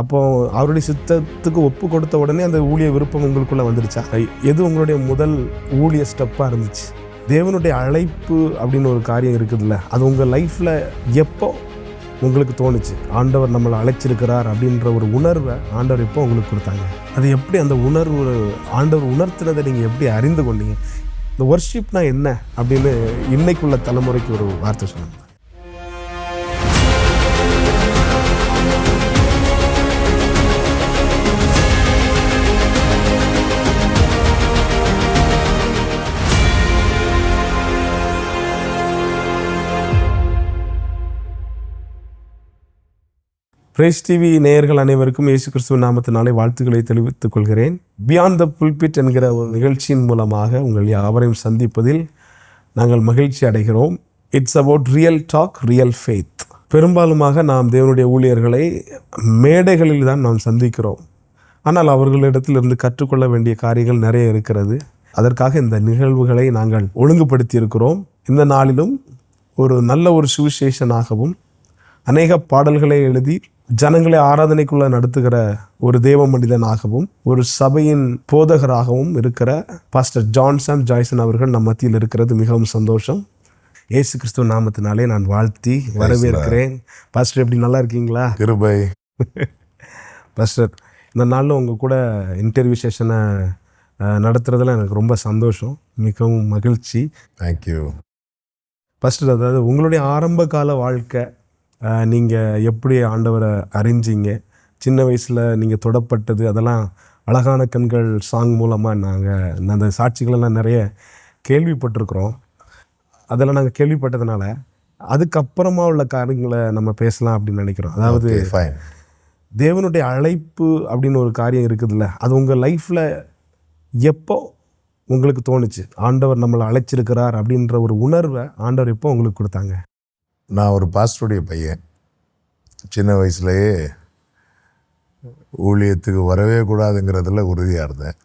அப்போது அவருடைய சித்தத்துக்கு ஒப்பு கொடுத்த உடனே அந்த ஊழிய விருப்பம் உங்களுக்குள்ளே வந்துடுச்சா? எது உங்களுடைய முதல் ஊழிய ஸ்டெப்பாக இருந்துச்சு? தேவனுடைய அழைப்பு அப்படின்னு ஒரு காரியம் இருக்குதுல்ல, அது உங்கள் லைஃப்பில் எப்போ உங்களுக்கு தோணுச்சு? ஆண்டவர் நம்மளை அழைச்சிருக்கிறார் அப்படின்ற ஒரு உணர்வை ஆண்டவர் எப்போ உங்களுக்கு கொடுத்தாங்க? அது எப்படி அந்த உணர்வு ஆண்டவர் உணர்த்தினதை நீங்கள் எப்படி அறிந்து கொண்டீங்க? இந்த வர்ஷிப்னா என்ன அப்படின்னு இன்னைக்குள்ள தலைமுறைக்கு ஒரு வார்த்தை சொன்னாங்க. பிரேஸ் டிவி நேயர்கள் அனைவருக்கும் இயேசு கிறிஸ்துவ நாமத்தினாலே வாழ்த்துக்களை தெரிவித்துக் கொள்கிறேன். பியாண்ட் த புல்பிட் என்கிற ஒரு நிகழ்ச்சியின் மூலமாக உங்கள் யாவரையும் சந்திப்பதில் நாங்கள் மகிழ்ச்சி அடைகிறோம். It's about real talk, real faith. பெரும்பாலுமாக நாம் தேவனுடைய ஊழியர்களை மேடைகளில் தான் நாம் சந்திக்கிறோம். ஆனால் அவர்களிடத்திலிருந்து கற்றுக்கொள்ள வேண்டிய காரியங்கள் நிறைய இருக்கிறது. அதற்காக இந்த நிகழ்வுகளை நாங்கள் ஒழுங்குபடுத்தி இருக்கிறோம். இந்த நாளிலும் ஒரு நல்ல ஒரு சுவிசேஷனாகவும் அநேக பாடல்களை எழுதி ஜனங்களை ஆராதனைக்குள்ள நடத்துகிற ஒரு தேவ மனிதனாகவும் ஒரு சபையின் போதகராகவும் இருக்கிற பாஸ்டர் ஜான்சன் ஜாய்சன் அவர்கள் நம் மத்தியில் இருக்கிறது மிகவும் சந்தோஷம். இயேசு கிறிஸ்துவ நாமத்தினாலே நான் வாழ்த்தி வரவேற்கிறேன். பாஸ்டர், எப்படி நல்லா இருக்கீங்களா? கிருபை. பாஸ்டர், இந்த நாளில் உங்கள் கூட இன்டர்வியூ செஷனை நடத்துறதுல எனக்கு ரொம்ப சந்தோஷம், மிகவும் மகிழ்ச்சி. Thank you pastor. அதாவது உங்களுடைய ஆரம்ப கால வாழ்க்கை, நீங்கள் எப்படி ஆண்டவரை அறிஞ்சிங்க, சின்ன வயசில் நீங்கள் தொடப்பட்டது, அதெல்லாம் அழகான கண்கள் சாங் மூலமாக நாங்கள் அந்த சாட்சிகளெல்லாம் நிறைய கேள்விப்பட்டிருக்கிறோம். அதெல்லாம் நாங்கள் கேள்விப்பட்டதுனால அதுக்கப்புறமா உள்ள காரியங்களை நம்ம பேசலாம் அப்படின்னு நினைக்கிறோம். அதாவது தேவனுடைய அழைப்பு அப்படின்னு ஒரு காரியம் இருக்குதுல்ல, அது உங்கள் லைஃப்பில் எப்போ உங்களுக்கு தோணுச்சு? ஆண்டவர் நம்மளை அழைச்சிருக்கிறார் அப்படின்ற ஒரு உணர்வை ஆண்டவர் எப்போ உங்களுக்கு கொடுத்தாங்க? நான் ஒரு பாஸ்டருடைய பையன். சின்ன வயசுலேயே ஊழியத்துக்கு வரவே கூடாதுங்கிறதுல உறுதியாக இருந்தேன்.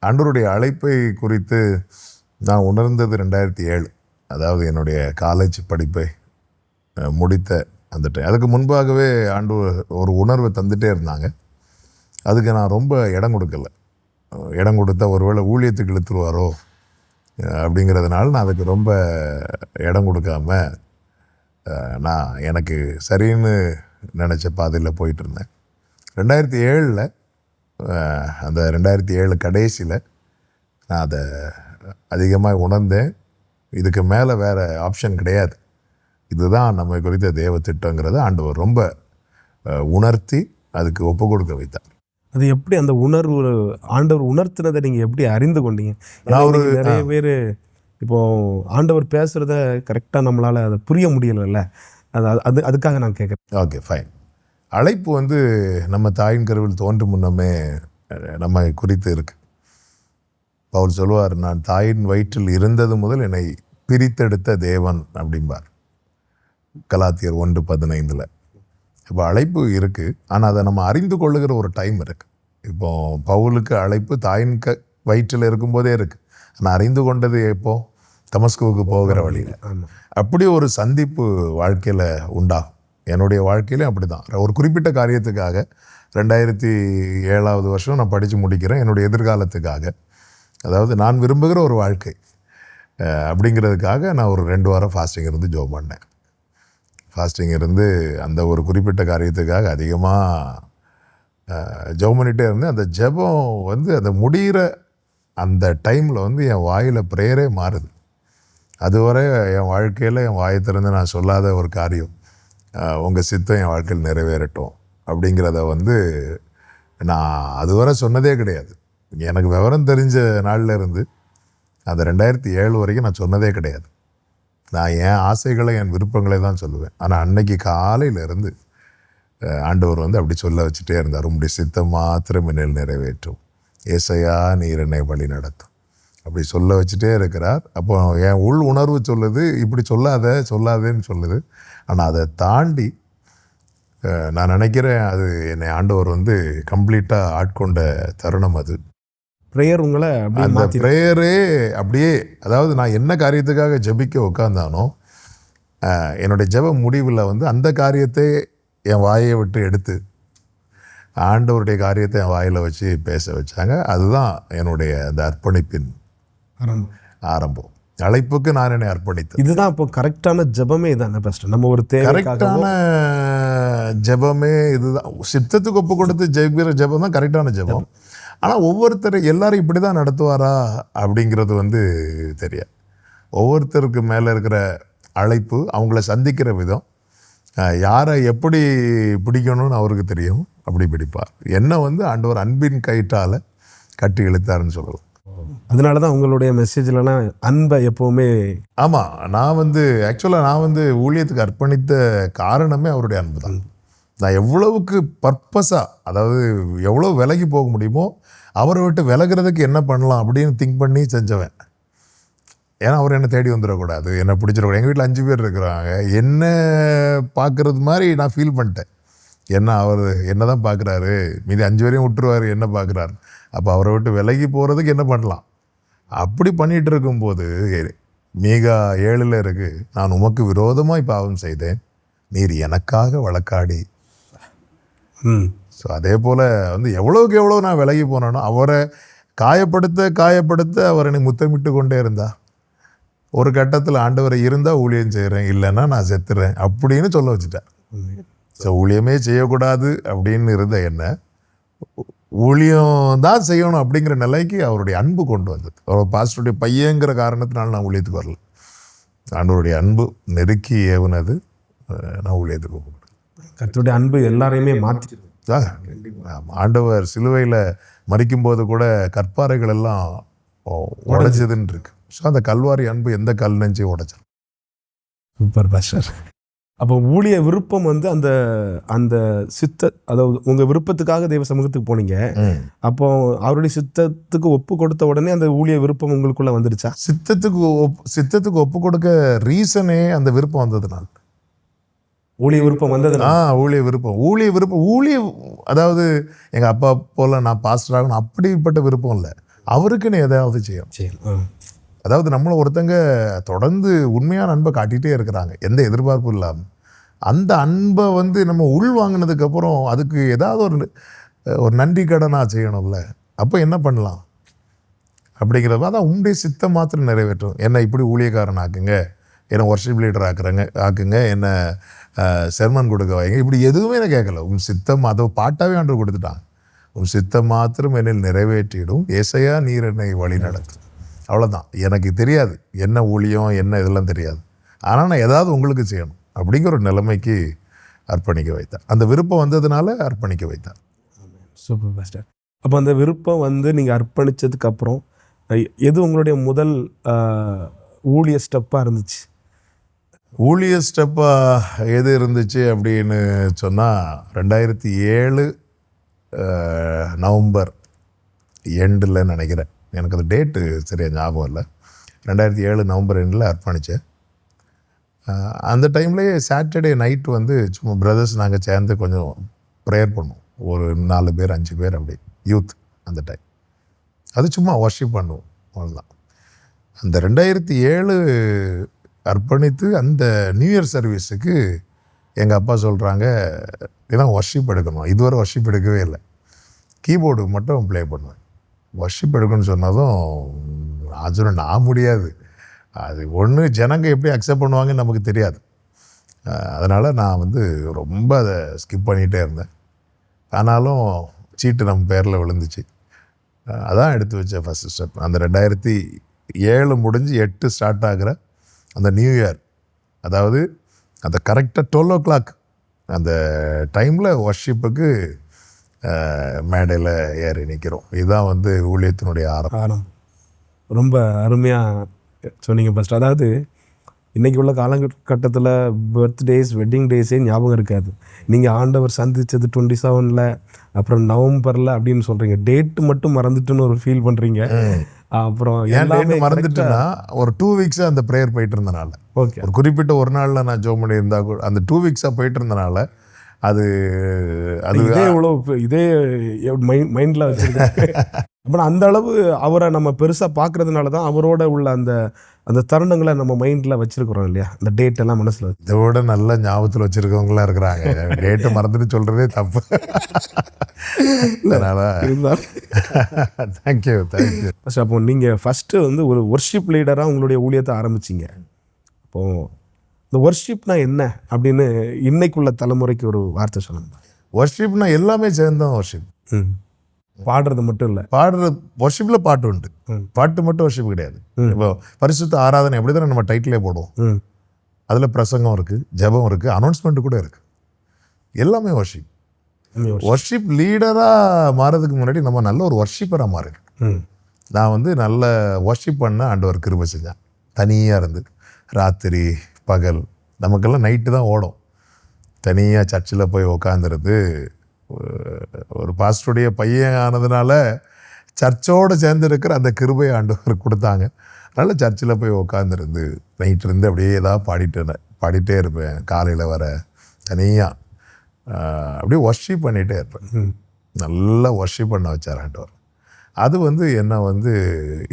ஆண்டவருடைய அழைப்பை குறித்து நான் உணர்ந்தது 2007. அதாவது என்னுடைய காலேஜ் படிப்பை முடித்த அந்த டைம். அதுக்கு முன்பாகவே ஆண்டவர் ஒரு உணர்வை தந்துகிட்டே இருந்தாங்க. அதுக்கு நான் ரொம்ப இடம் கொடுக்கல. இடம் கொடுத்தா ஒருவேளை ஊழியத்துக்கு இழுத்துருவாரோ அப்படிங்கிறதுனால நான் அதுக்கு ரொம்ப இடம் கொடுக்காம நான் எனக்கு சரின்னு நினச்ச பாதையில் போயிட்டுருந்தேன். 2007 அந்த 2007 கடைசியில் நான் அதை அதிகமாக உணர்ந்தேன். இதுக்கு மேலே வேறு ஆப்ஷன் கிடையாது, இதுதான் நம்ம குறித்த தேவ திட்டங்கிறத ஆண்டவர் ரொம்ப உணர்த்தி அதுக்கு ஒப்பு கொடுக்க வைத்தார். அது எப்படி அந்த உணர்வு ஆண்டவர் உணர்த்தினதை நீங்கள் எப்படி அறிந்து கொண்டீங்க? நிறைய பேர் இப்போது ஆண்டவர் பேசுகிறத கரெக்டாக நம்மளால் அதை புரிய முடியலைல்ல, அதுக்காக நான் கேட்குறேன். Okay, fine. அழைப்பு நம்ம தாயின் கருவில் தோன்றும் முன்னமே நம்ம குறித்து இருக்கு. பவுல் சொல்லுவார், நான் தாயின் வயிற்றில் இருந்தது முதல் என்னை பிரித்தெடுத்த தேவன் அப்படிம்பார், கலாத்தியர் 1:15. இப்போ அழைப்பு இருக்குது, ஆனால் அதை நம்ம அறிந்து கொள்ளுகிற ஒரு டைம் இருக்குது. இப்போ பவுலுக்கு அழைப்பு தாயின் வயிற்றில் இருக்கும்போதே இருக்குது. நான் அறிந்து கொண்டது எப்போ? தமஸ்குவுக்கு போகிற வழியில். அப்படி ஒரு சந்திப்பு வாழ்க்கையில் உண்டாகும். என்னுடைய வாழ்க்கையிலும் அப்படி தான். ஒரு குறிப்பிட்ட காரியத்துக்காக 2007 வருஷம் நான் படித்து முடிக்கிறேன். என்னுடைய எதிர்காலத்துக்காக, அதாவது நான் விரும்புகிற ஒரு வாழ்க்கை அப்படிங்கிறதுக்காக நான் ஒரு 2 வாரம் ஃபாஸ்டிங் இருந்து ஜெபம் பண்ணேன். ஃபாஸ்டிங் இருந்து அந்த ஒரு குறிப்பிட்ட காரியத்துக்காக அதிகமாக ஜெபம் பண்ணிகிட்டே இருந்தேன். அந்த ஜெபம் அந்த முடிகிற அந்த டைமில் என் வாயில் ப்ரேயரே மாறுது. அதுவரை என் வாழ்க்கையில் என் வாயை திறந்து நான் சொல்லாத ஒரு காரியம், உங்கள் சித்தம் என் வாழ்க்கையில் நிறைவேறட்டும் அப்படிங்கிறத நான் அதுவரை சொன்னதே கிடையாது. எனக்கு விவரம் தெரிஞ்ச நாளில் இருந்து அந்த 2007 வரைக்கும் நான் சொன்னதே கிடையாது. நான் என் ஆசைகளை, என் விருப்பங்களை தான் சொல்லுவேன். ஆனால் அன்னைக்கு காலையிலேருந்து ஆண்டவர் அப்படி சொல்ல வச்சுட்டே இருந்தார், உம்முடைய சித்தம் மாத்திரம் என்னில் நிறைவேற்றும், ஏசையா நீர் என்னை வழி நடத்தும், அப்படி சொல்ல வச்சுட்டே இருக்கிறார். அப்போ என் உள் உணர்வு சொல்லுது, இப்படி சொல்லாதேன்னு சொல்லுது. ஆனால் அதை தாண்டி நான் நினைக்கிறேன் அது என்னை ஆண்டவர் கம்ப்ளீட்டாக ஆட்கொண்ட தருணம் அது. ப்ரேயர் உங்களை அந்த ப்ரேயரே அப்படியே, அதாவது நான் என்ன காரியத்துக்காக ஜெபிக்க உட்காந்தானோ என்னுடைய ஜெப முடிவில் அந்த காரியத்தை என் வாயை விட்டு எடுத்து ஆண்டவருடைய காரியத்தை என் வாயில் வச்சு பேச வச்சாங்க. அதுதான் என்னுடைய அந்த அர்ப்பணிப்பின் ஆரம்பம். அழைப்புக்கு நான் என்னை அர்ப்பணித்தேன். இதுதான் இப்போ கரெக்டான ஜெபமே தானே பாஸ்டர். நம்ம ஒரு கரெக்டான ஜெபமே இதுதான். சித்தத்துக்கு ஒப்பு கொடுத்து ஜெபிக்கிற ஜெபம் தான் கரெக்டான ஜெபம். ஆனால் ஒவ்வொருத்தர் எல்லாரும் இப்படி தான் நடத்துவாரா அப்படிங்கிறது வந்து தெரியாது. ஒவ்வொருத்தருக்கு மேலே இருக்கிற அழைப்பு, அவங்கள சந்திக்கிற விதம், யாரை எப்படி பிடிக்கணும்னு அவருக்கு தெரியும், அப்படி பிடிப்பார். என்ன வந்து ஆண்டவர் அன்பின் கயிற்றால் கட்டி இழுத்தாருன்னு சொல்லலாம். அதனால தான் உங்களுடைய மெசேஜ்லலாம் அன்பை எப்போவுமே. ஆமாம், நான் வந்து ஆக்சுவலாக நான் வந்து ஊழியத்துக்கு அர்ப்பணித்த காரணமே அவருடைய அன்பு தான். நான் எவ்வளவுக்கு பர்பஸாக, அதாவது எவ்வளோ விலகி போக முடியுமோ அவரை விட்டு விலகிறதுக்கு என்ன பண்ணலாம் அப்படின்னு திங்க் பண்ணி செஞ்சவன். ஏன்னா அவர் என்னை தேடி வந்துடக்கூடாது, என்னை பிடிச்சிடக்கூடாது. எங்கள் வீட்டில் 5 பேர் இருக்கிறாங்க. என்ன பார்க்குறது மாதிரி நான் ஃபீல் பண்ணிட்டேன். என்ன அவர் என்ன தான் பார்க்குறாரு, மீதி 5 பேரையும் விட்டுருவார், என்ன பார்க்குறாரு. அப்போ அவரை விட்டு விலகி போகிறதுக்கு என்ன பண்ணலாம் அப்படி பண்ணிகிட்டு இருக்கும்போது மீகா 7 இருக்கு, நான் உமக்கு விரோதமாய் பாவம் செய்தேன், நீர் எனக்காக வழக்காடி. ஸோ அதே போல் வந்து எவ்வளோக்கு எவ்வளோ நான் விலகி போனேனோ அவரை காயப்படுத்த அவர் என்னை முத்தமிட்டு கொண்டே இருந்தா. ஒரு கட்டத்தில் ஆண்டவரை இருந்தால் ஊழியம் செய்கிறேன், இல்லைன்னா நான் செத்துறேன் அப்படின்னு சொல்ல வச்சுட்டேன். ஸோ ஊழியமே செய்யக்கூடாது அப்படின்னு இருந்த என்ன ஊழியம் தான் செய்யணும் அப்படிங்கிற நிலைக்கு அவருடைய அன்பு கொண்டு வந்தது. அவர் பாஸ்டருடைய பையங்கிற காரணத்தினால நான் ஊழியத்துக்கு வரல. ஆண்டவருடைய அன்பு நெருக்கி ஏவுனது நான் ஊழியத்துக்கு போகிறேன். கர்த்தருடைய அன்பு எல்லாரையுமே மாற்றி. ஆண்டவர் சிலுவையில் மரிக்கும்போது கூட கற்பாறைகள் எல்லாம் உடைச்சதுன்னு இருக்கு. ஸோ அந்த கல்வாரி அன்பு எந்த கல் நெஞ்சையும் உடைச்சிடும். Super pastor. அப்போ ஊழிய விருப்பம் வந்து அந்த அந்த அதாவது உங்கள் விருப்பத்துக்காக தெய்வ சமூகத்துக்கு போனீங்க. அப்போ அவருடைய சித்தத்துக்கு ஒப்பு கொடுத்த உடனே அந்த ஊழிய விருப்பம் உங்களுக்குள்ள வந்துடுச்சா? சித்தத்துக்கு ஒப்பு கொடுக்க ரீசனே அந்த விருப்பம் வந்ததுனால. ஊழிய விருப்பம் வந்தது. ஊழிய விருப்பம் அதாவது எங்கள் அப்பா போல நான் பாஸ்டர் ஆகணும் அப்படிப்பட்ட விருப்பம் இல்லை. அவருக்குன்னு எதாவது செய்யணும். அதாவது நம்மளை ஒருத்தங்க தொடர்ந்து உண்மையான அன்பை காட்டிகிட்டே இருக்கிறாங்க, எந்த எதிர்பார்ப்பும் இல்லாமல். அந்த அன்பை வந்து நம்ம உள் வாங்கினதுக்கப்புறம் அதுக்கு ஏதாவது ஒரு நன்றி கடனாக செய்யணும்ல. அப்போ என்ன பண்ணலாம் அப்படிங்கிறத அதான் உங்களுடைய சித்தம் மாத்திரம் நிறைவேற்றும். என்னை இப்படி ஊழியக்காரன் ஆக்குங்க, என்னை ஒர்ஷிப் லீடர் ஆக்குங்க, என்னை செர்மன் கொடுக்க வைங்க, இப்படி எதுவுமே நான் கேட்கல. உன் சித்தம் அதை பாட்டாவே ஆண்டு கொடுத்துட்டாங்க. உன் சித்தம் மாத்திரம் என்னை நிறைவேற்றிடும், ஏசையா நீர் என்னை வழி நடத்தும். அவ்வளோதான். எனக்கு தெரியாது என்ன ஊழியம் என்ன இதெல்லாம் தெரியாது, ஆனால் நான் ஏதாவது உங்களுக்கு செய்யணும் அப்படிங்கிற ஒரு நிலைமைக்கு அர்ப்பணிக்க வைத்தார். அந்த விருப்பம் வந்ததுனால அர்ப்பணிக்க வைத்தார். Super pastor. அப்போ அந்த விருப்பம் வந்து நீங்கள் அர்ப்பணித்ததுக்கு அப்புறம் எது உங்களுடைய முதல் ஊழிய ஸ்டெப்பாக இருந்துச்சு? ஊழிய ஸ்டெப்பாக எது இருந்துச்சு அப்படின்னு சொன்னால் 2007 நவம்பர் எண்டில் நினைக்கிறேன், எனக்கு அந்த டேட்டு சரியாக ஞாபகம் இல்லை. 2007 நவம்பர் எண்டில் அர்ப்பணித்தேன். அந்த டைம்லேயே சாட்டர்டே நைட்டு வந்து சும்மா பிரதர்ஸ் நாங்கள் சேர்ந்து கொஞ்சம் ப்ரேயர் பண்ணுவோம். ஒரு 4 பேர் 5 பேர் அப்படி யூத். அந்த டைம் அது சும்மா வர்ஷிப் பண்ணுவோம், அவ்வளோதான். அந்த 2007 அர்ப்பணித்து அந்த நியூ இயர் சர்வீஸுக்கு எங்கள் அப்பா சொல்கிறாங்க, இதெல்லாம் வர்ஷிப் எடுக்கணும். இதுவரை வர்ஷிப் எடுக்கவே இல்லை, கீபோர்டு மட்டும் ப்ளே பண்ணுவேன். வர்ஷிப் எடுக்கணும்னு சொன்னதும் நான் சொன்னேன், நான் முடியாது, அது ஒன்று ஜனங்க எப்படி அக்செப்ட் பண்ணுவாங்கன்னு நமக்கு தெரியாது. அதனால் நான் வந்து ரொம்ப அதை ஸ்கிப் பண்ணிகிட்டே இருந்தேன். ஆனாலும் சீட்டு நம்ம பேரில் விழுந்துச்சு. அதான் எடுத்து வச்ச ஃபஸ்ட்டு ஸ்டெப். அந்த 2007 முடிஞ்சு 8 ஸ்டார்ட் ஆகிற அந்த நியூ இயர், அதாவது அந்த கரெக்டாக 12 o'clock அந்த டைமில் வர்ஷிப்புக்கு மேடையில் ஏறி நிற்கிறோம். இதுதான் வந்து ஊழியத்தினுடைய ஆரம்பம். ரொம்ப அருமையாக சொன்னீங்க ஃபஸ்ட். அதாவது இன்றைக்கி உள்ள காலகட்டத்தில் பர்த்டேஸ் வெட்டிங் டேஸே ஞாபகம் இருக்காது. நீங்கள் ஆண்டவர் சந்தித்தது 27 அப்புறம் நவம்பரில் அப்படின்னு சொல்கிறீங்க. டேட்டு மட்டும் மறந்துட்டுன்னு ஒரு ஃபீல் பண்ணுறீங்க. அப்புறம் எல்லாமே மறந்துட்டுன்னா ஒரு 2 weeks அந்த ப்ரேயர் போயிட்டு இருந்தனால, ஓகே, ஒரு குறிப்பிட்ட ஒரு நாளில் நான் ஜோம் பண்ணி இருந்தால் கூட அந்த 2 weeks போயிட்டு இருந்தனால அது இதே எவ்வளோ இதே மைண்டில் வச்சுருக்கேன். அப்புறம் அந்த அளவு அவரை நம்ம பெருசாக பார்க்கறதுனால தான் அவரோட உள்ள அந்த அந்த தருணங்களை நம்ம மைண்டில் வச்சுருக்குறோம் இல்லையா, அந்த டேட் எல்லாம் மனசில் வச்சு. இதோட நல்ல ஞாபகத்தில் வச்சுருக்கவங்களாம் இருக்கிறாங்க. டேட்டை மறந்துட்டு சொல்கிறதே தப்பு. அதனால் தேங்க்யூ. ஃபஸ்ட் அப்போ நீங்கள் ஃபஸ்ட்டு வந்து ஒரு ஒர்ஷிப் லீடராக உங்களுடைய ஊழியத்தை ஆரம்பிச்சிங்க. அப்போது இந்த ஒர்ஷிப்னா என்ன அப்படின்னு இன்னைக்குள்ள தலைமுறைக்கு ஒரு வார்த்தை சொல்லணும். ஒர்ஷிப்னா எல்லாமே சேர்ந்தான் ஒர்ஷிப். பாடுறது மட்டும் இல்லை, பாடுறது ஒர்ஷிப்பில் பாட்டு உண்டு. பாட்டு மட்டும் ஒர்ஷிப் கிடையாது. இப்போ பரிசுத்த ஆராதனை எப்படி தானே நம்ம டைட்டிலே போடுவோம். அதில் பிரசங்கம் இருக்குது, ஜெபம் இருக்குது, அனௌன்ஸ்மெண்ட் கூட இருக்குது. எல்லாமே ஒர்ஷிப். ஒர்ஷிப் லீடராக மாறதுக்கு முன்னாடி நம்ம நல்ல ஒரு ஒர்ஷிப்பராக மாறிடும். நான் வந்து நல்ல ஒர்ஷிப் பண்ண ஆண்டவர் கிருபை செஞ்சேன். தனியாக இருந்து ராத்திரி பகல் நமக்கெல்லாம் நைட்டு தான் ஓடும். தனியாக சர்ச்சில் போய் உக்காந்துருந்து ஒரு பாஸ்டருடைய பையன் ஆனதுனால சர்ச்சோடு சேர்ந்து இருக்கிற அந்த கிருபை ஆண்டவர் கொடுத்தாங்க. அதனால் சர்ச்சில் போய் உக்காந்துருந்து நைட்டு இருந்து அப்படியே ஏதாவது பாடிட்டே இருப்பேன். காலையில் வர தனியாக அப்படியே ஒர்ஷிப் பண்ணிகிட்டே இருப்பேன். நல்லா ஒர்ஷிப் பண்ண வச்சார் ஆண்டவர். அது வந்து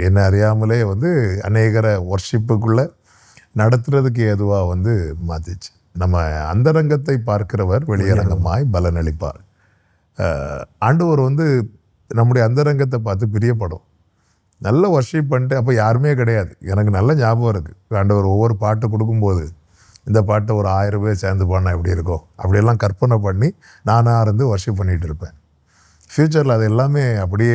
என்னை அறியாமலே அநேகரை ஒர்ஷிப்புக்குள்ளே நடத்துறதுக்கு ஏதுவாக மாற்றிச்சு. நம்ம அந்தரங்கத்தை பார்க்கிறவர் வெளியரங்கமாய் பலனளிப்பார். ஆண்டவர் நம்முடைய அந்தரங்கத்தை பார்த்து பிரியப்படும். நல்ல ஒர்ஷிப் பண்ணிட்டு அப்போ யாருமே கிடையாது. எனக்கு நல்ல ஞாபகம் இருக்குது. ஆண்டவர் ஒவ்வொரு பாட்டு கொடுக்கும்போது இந்த பாட்டை ஒரு 1000 பேர் சேர்ந்து பாடினா எப்படி இருக்கும் அப்படியெல்லாம் கற்பனை பண்ணி நானாக இருந்து ஒர்ஷிப் பண்ணிகிட்டு இருப்பேன். ஃப்யூச்சரில் அது எல்லாமே அப்படியே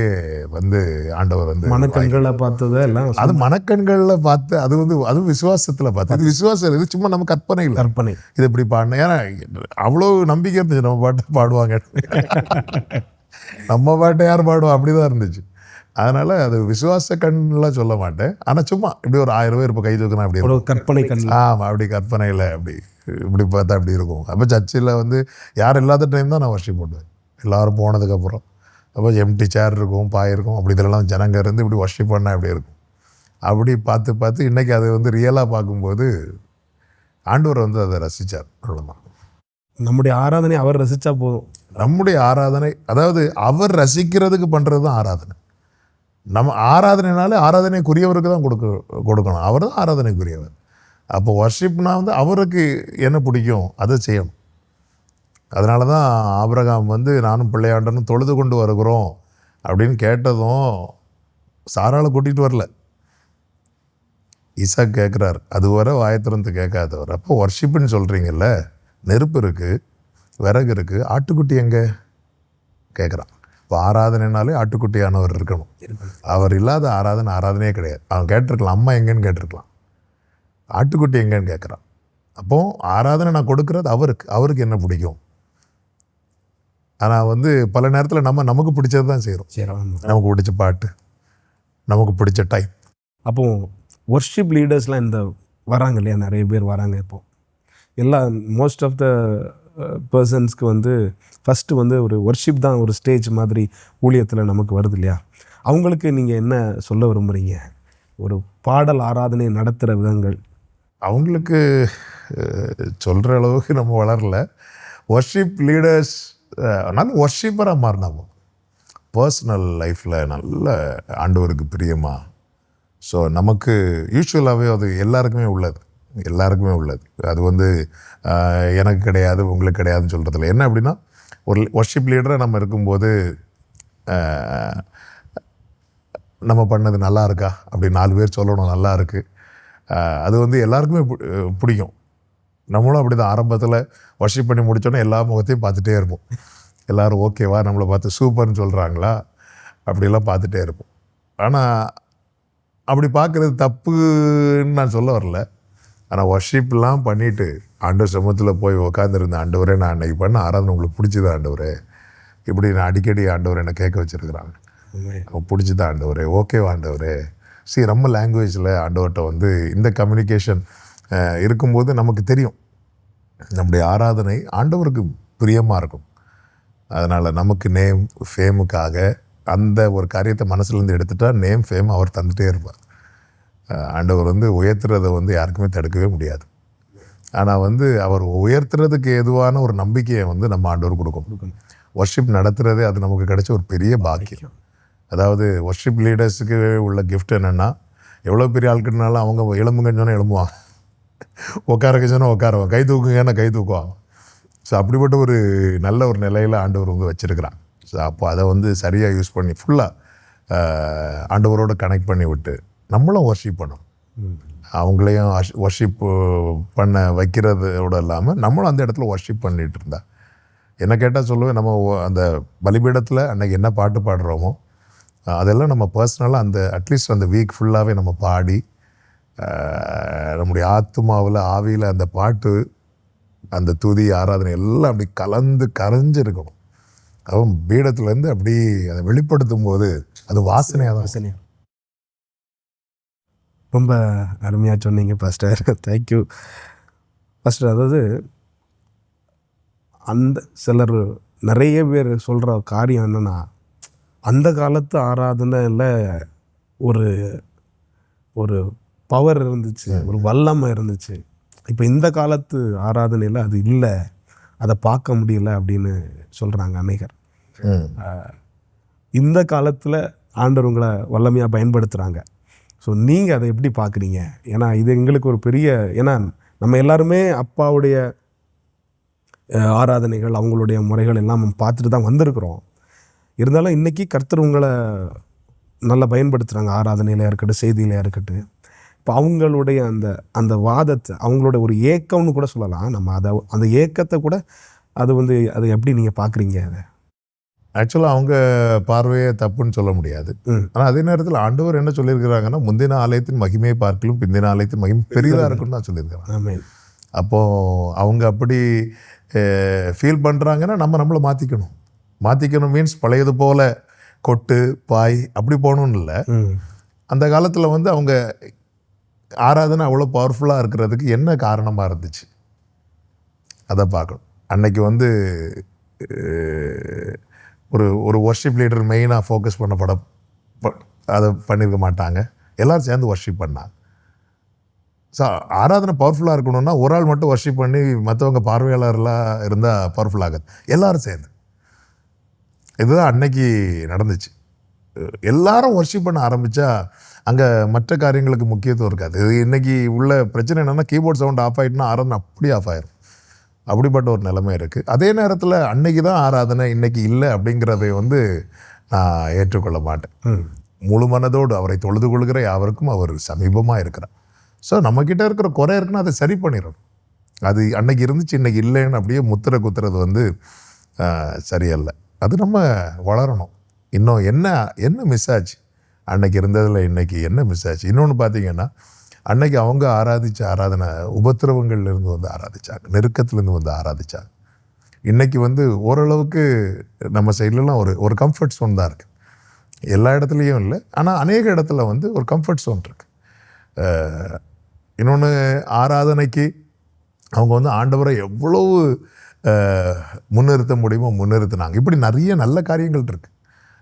ஆண்டவர் மனக்கண்களை பார்த்தது எல்லாம் அது மனக்கண்களில் பார்த்து அது விசுவாசத்தில் பார்த்து. அது விசுவாசம், இது சும்மா நம்ம கற்பனை இது இப்படி பாடினேன். ஏன்னா அவ்வளோ நம்பிக்கை இருந்துச்சு நம்ம பாட்டை பாடுவாங்க. நம்ம பாட்டை யார் பாடுவோம் அப்படிதான் இருந்துச்சு. அதனால் அது விசுவாச கண்ணெலாம் சொல்ல மாட்டேன். ஆனால் சும்மா இப்படி ஒரு 1000 பேர் இப்போ கை தூக்கணும் அப்படி ஒரு கற்பனை கண். அப்படி கற்பனையில் இப்படி பார்த்தா அப்படி இருக்கும். அப்போ சர்ச்சில் யார் இல்லாத டைம் தான் நான் வர்ஷிப் பண்ணுவேன். எல்லோரும் போனதுக்கப்புறம் அப்போ எம்டி சேர் இருக்கும், பாய் இருக்கும், அப்படி இதெல்லாம் ஜனங்க இருந்து இப்படி வர்ஷிப் பண்ணால் எப்படி இருக்கும். அப்படி பார்த்து இன்றைக்கி அது ரியலாக பார்க்கும்போது ஆண்டவர் அதை ரசித்தார். அவ்வளோதான். நம்முடைய ஆராதனை அவர் ரசித்தா போதும். நம்முடைய ஆராதனை அதாவது அவர் ரசிக்கிறதுக்கு பண்ணுறது தான் ஆராதனை. நம்ம ஆராதனைனாலே ஆராதனைக்குரியவருக்கு தான் கொடுக்கணும். அவர் தான் ஆராதனைக்குரியவர். அப்போ வர்ஷிப்னா அவருக்கு என்ன பிடிக்கும் அதை செய்யணும். அதனால தான் ஆபிரகாம் நானும் பிள்ளையாண்டனும் தொழுது கொண்டு வருகிறோம் அப்படின்னு கேட்டதும் சாராளை கூட்டிகிட்டு வரல, ஈசாக் கேட்குறார். அதுவரை வாயத்திறந்து கேட்காதவர். அப்போ வர்ஷிப்புன்னு சொல்கிறீங்கல்ல, நெருப்பு இருக்குது, விறகு இருக்குது, ஆட்டுக்குட்டி எங்கே கேட்குறான். இப்போ ஆராதனைனாலே ஆட்டுக்குட்டியானவர் இருக்கணும். அவர் இல்லாத ஆராதனையே கிடையாது. அவன் கேட்டிருக்கலாம், அம்மா எங்கேன்னு கேட்டிருக்கலாம், ஆட்டுக்குட்டி எங்கேன்னு கேட்குறான். அப்போது ஆராதனை நான் கொடுக்குறது அவருக்கு என்ன பிடிக்கும். ஆனால் பல நேரத்தில் நமக்கு பிடிச்சது தான் செய்கிறோம். நமக்கு பிடிச்ச பாட்டு, நமக்கு பிடிச்ச டைம். அப்போது ஒர்ஷிப் லீடர்ஸ்லாம் வராங்க இல்லையா, நிறைய பேர் வராங்க. இப்போது மோஸ்ட் ஆஃப் த பர்சன்ஸ்க்கு ஃபஸ்ட்டு ஒரு ஒர்ஷிப் தான் ஒரு ஸ்டேஜ் மாதிரி ஊழியத்தில் நமக்கு வருது இல்லையா. அவங்களுக்கு நீங்கள் என்ன சொல்ல விரும்புகிறீங்க? ஒரு பாடல் ஆராதனை நடத்துகிற விதங்கள் அவங்களுக்கு சொல்கிற அளவுக்கு நம்ம வளரல. ஒர்ஷிப் லீடர்ஸ் நல்ல ஒர்ஷிப்பராக மாறினா பர்சனல் லைஃப்பில் நல்ல ஆண்டவருக்கு பிரியமா. ஸோ நமக்கு யூஸ்வலாகவே அது எல்லாருக்குமே உள்ளது. அது எனக்கு கிடையாது உங்களுக்கு கிடையாதுன்னு சொல்கிறதில்ல. என்ன அப்படின்னா, ஒரு ஒர்ஷிப் லீடராக நம்ம இருக்கும்போது நம்ம பண்ணது நல்லா இருக்கா அப்படி 4 பேர் சொல்லணும் நல்லா இருக்குது. அது எல்லாருக்குமே பிடிக்கும். நம்மளும் அப்படி தான் ஆரம்பத்தில் வர்ஷிப் பண்ணி முடித்தோன்னே எல்லா முகத்தையும் பார்த்துட்டே இருப்போம். எல்லோரும் ஓகேவா, நம்மளை பார்த்து சூப்பர்னு சொல்கிறாங்களா அப்படிலாம் பார்த்துட்டே இருப்போம். ஆனால் அப்படி பார்க்குறது தப்புன்னு நான் சொல்ல வரல. ஆனால் வர்ஷிப்லாம் பண்ணிவிட்டு ஆண்டவர் சமூகத்தில் போய் உக்காந்துருந்த ஆண்டவரே, நான் அன்றைக்கி பண்ண ஆராதனை உங்களுக்கு பிடிச்சது ஆண்டவரே, இப்படி நான் அடிக்கடி ஆண்டவர் என்னை கேட்க வச்சுருக்குறாங்க, பிடிச்சது ஆண்டவரே, ஓகேவா ஆண்டவரே. நம்ம லாங்குவேஜில் ஆண்டவர்கிட்ட இந்த கம்யூனிகேஷன் இருக்கும்போது நமக்கு தெரியும் நம்முடைய ஆராதனை ஆண்டவருக்கு பிரியமாக இருக்கும். அதனால் நமக்கு நேம் ஃபேமுக்காக அந்த ஒரு காரியத்தை மனசுலேருந்து எடுத்துட்டா நேம் ஃபேம் அவர் தந்துகிட்டே இருப்பார். ஆண்டவர் உயர்த்துறதை யாருக்குமே தடுக்கவே முடியாது. ஆனால் அவர் உயர்த்துறதுக்கு ஏதுவான ஒரு நம்பிக்கையை நம்ம ஆண்டவர் கொடுக்கணும். வர்ஷிப் நடத்துகிறதே அது நமக்கு கிடைச்ச ஒரு பெரிய பாக்கியம். அதாவது வர்ஷிப் லீடர்ஸுக்கு உள்ள கிஃப்ட் என்னென்னா, எவ்வளோ பெரிய ஆட்கள்னாலும் அவங்க எலும்புங்கன்னு சொன்னால் எழும்புவாங்க, உட்காரக்க சொன்னால் உட்காருவாங்க, கை தூக்குங்கன்னா கை தூக்குவாங்க. ஸோ அப்படிப்பட்ட ஒரு நல்ல ஒரு நிலையில் ஆண்டவர் வந்து வச்சுருக்கிறான். ஸோ அப்போ அதை வந்து சரியாக யூஸ் பண்ணி ஃபுல்லாக ஆண்டவரோடு கனெக்ட் பண்ணி விட்டு நம்மளும் ஒர்ஷிப் பண்ணணும். அவங்களையும் ஒர்ஷிப் பண்ண வைக்கிறதோட இல்லாமல் நம்மளும் அந்த இடத்துல ஒர்ஷிப் பண்ணிகிட்டு இருந்தா. என்ன கேட்டால் சொல்லுவேன், நம்ம அந்த பலிபீடத்தில் அன்றைக்கி என்ன பாட்டு பாடுறோமோ அதெல்லாம் நம்ம பர்சனலாக அந்த அட்லீஸ்ட் அந்த வீக் ஃபுல்லாகவே நம்ம பாடி நம்முடைய ஆத்மாவில் ஆவியில் அந்த பாட்டு, அந்த துதி, ஆராதனை எல்லாம் அப்படி கலந்து கரைஞ்சு இருக்கணும். அவன் பீடத்துலேருந்து அப்படி அதை வெளிப்படுத்தும் போது அது வாசனையாக தான். ரொம்ப அருமையாக சொன்னீங்க பாஸ்டர். Thank you pastor. அதாவது அந்த சிலர் நிறைய பேர் சொல்கிற காரியம் என்னென்னா, அந்த காலத்து ஆராதனையில் ஒரு ஒரு பவர் இருந்துச்சு, ஒரு வல்லமை இருந்துச்சு. இப்போ இந்த காலத்து ஆராதனையில் அது இல்லை, அதை பார்க்க முடியல அப்படின்னு சொல்கிறாங்க அநேகர். இந்த காலத்தில் ஆண்டவர் உங்களை வல்லமையாக பயன்படுத்துகிறாங்க. ஸோ நீங்கள் அதை எப்படி பார்க்குறீங்க? ஏன்னா இது எங்களுக்கு ஒரு பெரிய, ஏன்னா நம்ம எல்லாருமே அப்பாவுடைய ஆராதனைகள், அவங்களுடைய முறைகள் எல்லாம் பார்த்துட்டு தான் வந்திருக்கிறோம். இருந்தாலும் இன்றைக்கி கர்த்தர் உங்களை நல்லா பயன்படுத்துகிறாங்க, ஆராதனையில் இருக்கட்டும், செய்தியில் இருக்கட்டும். இப்போ அவங்களுடைய அந்த வாதத்தை, அவங்களோட ஒரு ஏக்கம்னு கூட சொல்லலாம் நம்ம. அந்த ஏக்கத்தை கூட அதை எப்படி நீங்கள் பார்க்குறீங்க? அதை ஆக்சுவலாக அவங்க பார்வையே தப்புன்னு சொல்ல முடியாது. ஆனால் அதே நேரத்தில் ஆண்டவர் என்ன சொல்லியிருக்கிறாங்கன்னா, முந்தின ஆலயத்தின் மகிமையை பார்க்கலும் பிந்தின ஆலயத்தின் மகிமை பெரிதாக இருக்குன்னு தான் சொல்லியிருக்கிறாங்க. அப்போது அவங்க அப்படி ஃபீல் பண்ணுறாங்கன்னா நம்மளை மாற்றிக்கணும் மீன்ஸ் பழையது போல் கொட்டு பாய் அப்படி போகணுன்னு இல்லை. அந்த காலத்தில் வந்து அவங்க ஆராதனை அவ்வளோ பவர்ஃபுல்லாக இருக்கிறதுக்கு என்ன காரணமாக இருந்துச்சு அதை பார்க்கணும். அன்னைக்கு வந்து ஒரு ஒர்ஷிப் லீடர் மெயினாக ஃபோக்கஸ் பண்ண அதை பண்ணியிருக்க மாட்டாங்க. எல்லோரும் சேர்ந்து ஒர்ஷிப் பண்ணாங்க. ஸோ ஆராதனை பவர்ஃபுல்லாக இருக்கணும்னா ஒரு ஆள் மட்டும் ஒர்ஷிப் பண்ணி மற்றவங்க பார்வையாளர்லாம் இருந்தால் பவர்ஃபுல் ஆகாது. எல்லோரும் சேர்ந்து, இதுதான் அன்னைக்கு நடந்துச்சு. எல்லாரும் ஒர்ஷிப் பண்ண ஆரம்பித்தா அங்கே மற்ற காரியங்களுக்கு முக்கியத்துவம் இருக்காது. இன்றைக்கி உள்ள பிரச்சனை என்னென்னா, கீபோர்ட் சவுண்ட் ஆஃப் ஆகிட்டுனா ஆராதனை அப்படி ஆஃப் ஆயிரும். அப்படிப்பட்ட ஒரு நிலைமை இருக்குது. அதே நேரத்தில் அன்னைக்கு தான் ஆராதனை, இன்றைக்கி இல்லை அப்படிங்கிறதை வந்து நான் ஏற்றுக்கொள்ள மாட்டேன். முழு மனதோடு அவரை தொழுது கொள்கிற யாவருக்கும் அவர் சமீபமாக இருக்கிறார். ஸோ நம்மக்கிட்ட இருக்கிற குறை இருக்குன்னா அதை சரி பண்ணிடணும். அது அன்னைக்கு இருந்துச்சு இன்றைக்கி இல்லைன்னு அப்படியே முத்திரை குத்துறது வந்து சரியல்ல. அது நம்ம வளரணும். இன்னும் என்ன மிஸ் ஆச்சு, அன்னைக்கு இருந்ததில் இன்றைக்கி என்ன மிஸ் ஆச்சு? இன்னொன்று பார்த்தீங்கன்னா, அன்னைக்கு அவங்க ஆராதித்த ஆராதனை உபத்திரவங்கள்லேருந்து வந்து ஆராதித்தாங்க, நெருக்கத்துலேருந்து வந்து ஆராதித்தாங்க. இன்றைக்கி வந்து ஓரளவுக்கு நம்ம சைட்லலாம் ஒரு கம்ஃபர்ட் ஜோன் தான் இருக்குது. எல்லா இடத்துலையும் இல்லை, ஆனால் அநேக இடத்துல வந்து ஒரு கம்ஃபர்ட் ஜோன் இருக்குது. இன்னொன்று, ஆராதனைக்கு அவங்க வந்து ஆண்டவரை எவ்வளவு முன்னிறுத்த முடியுமோ முன்னிறுத்தினாங்க. இப்படி நிறைய நல்ல காரியங்கள் இருக்குது.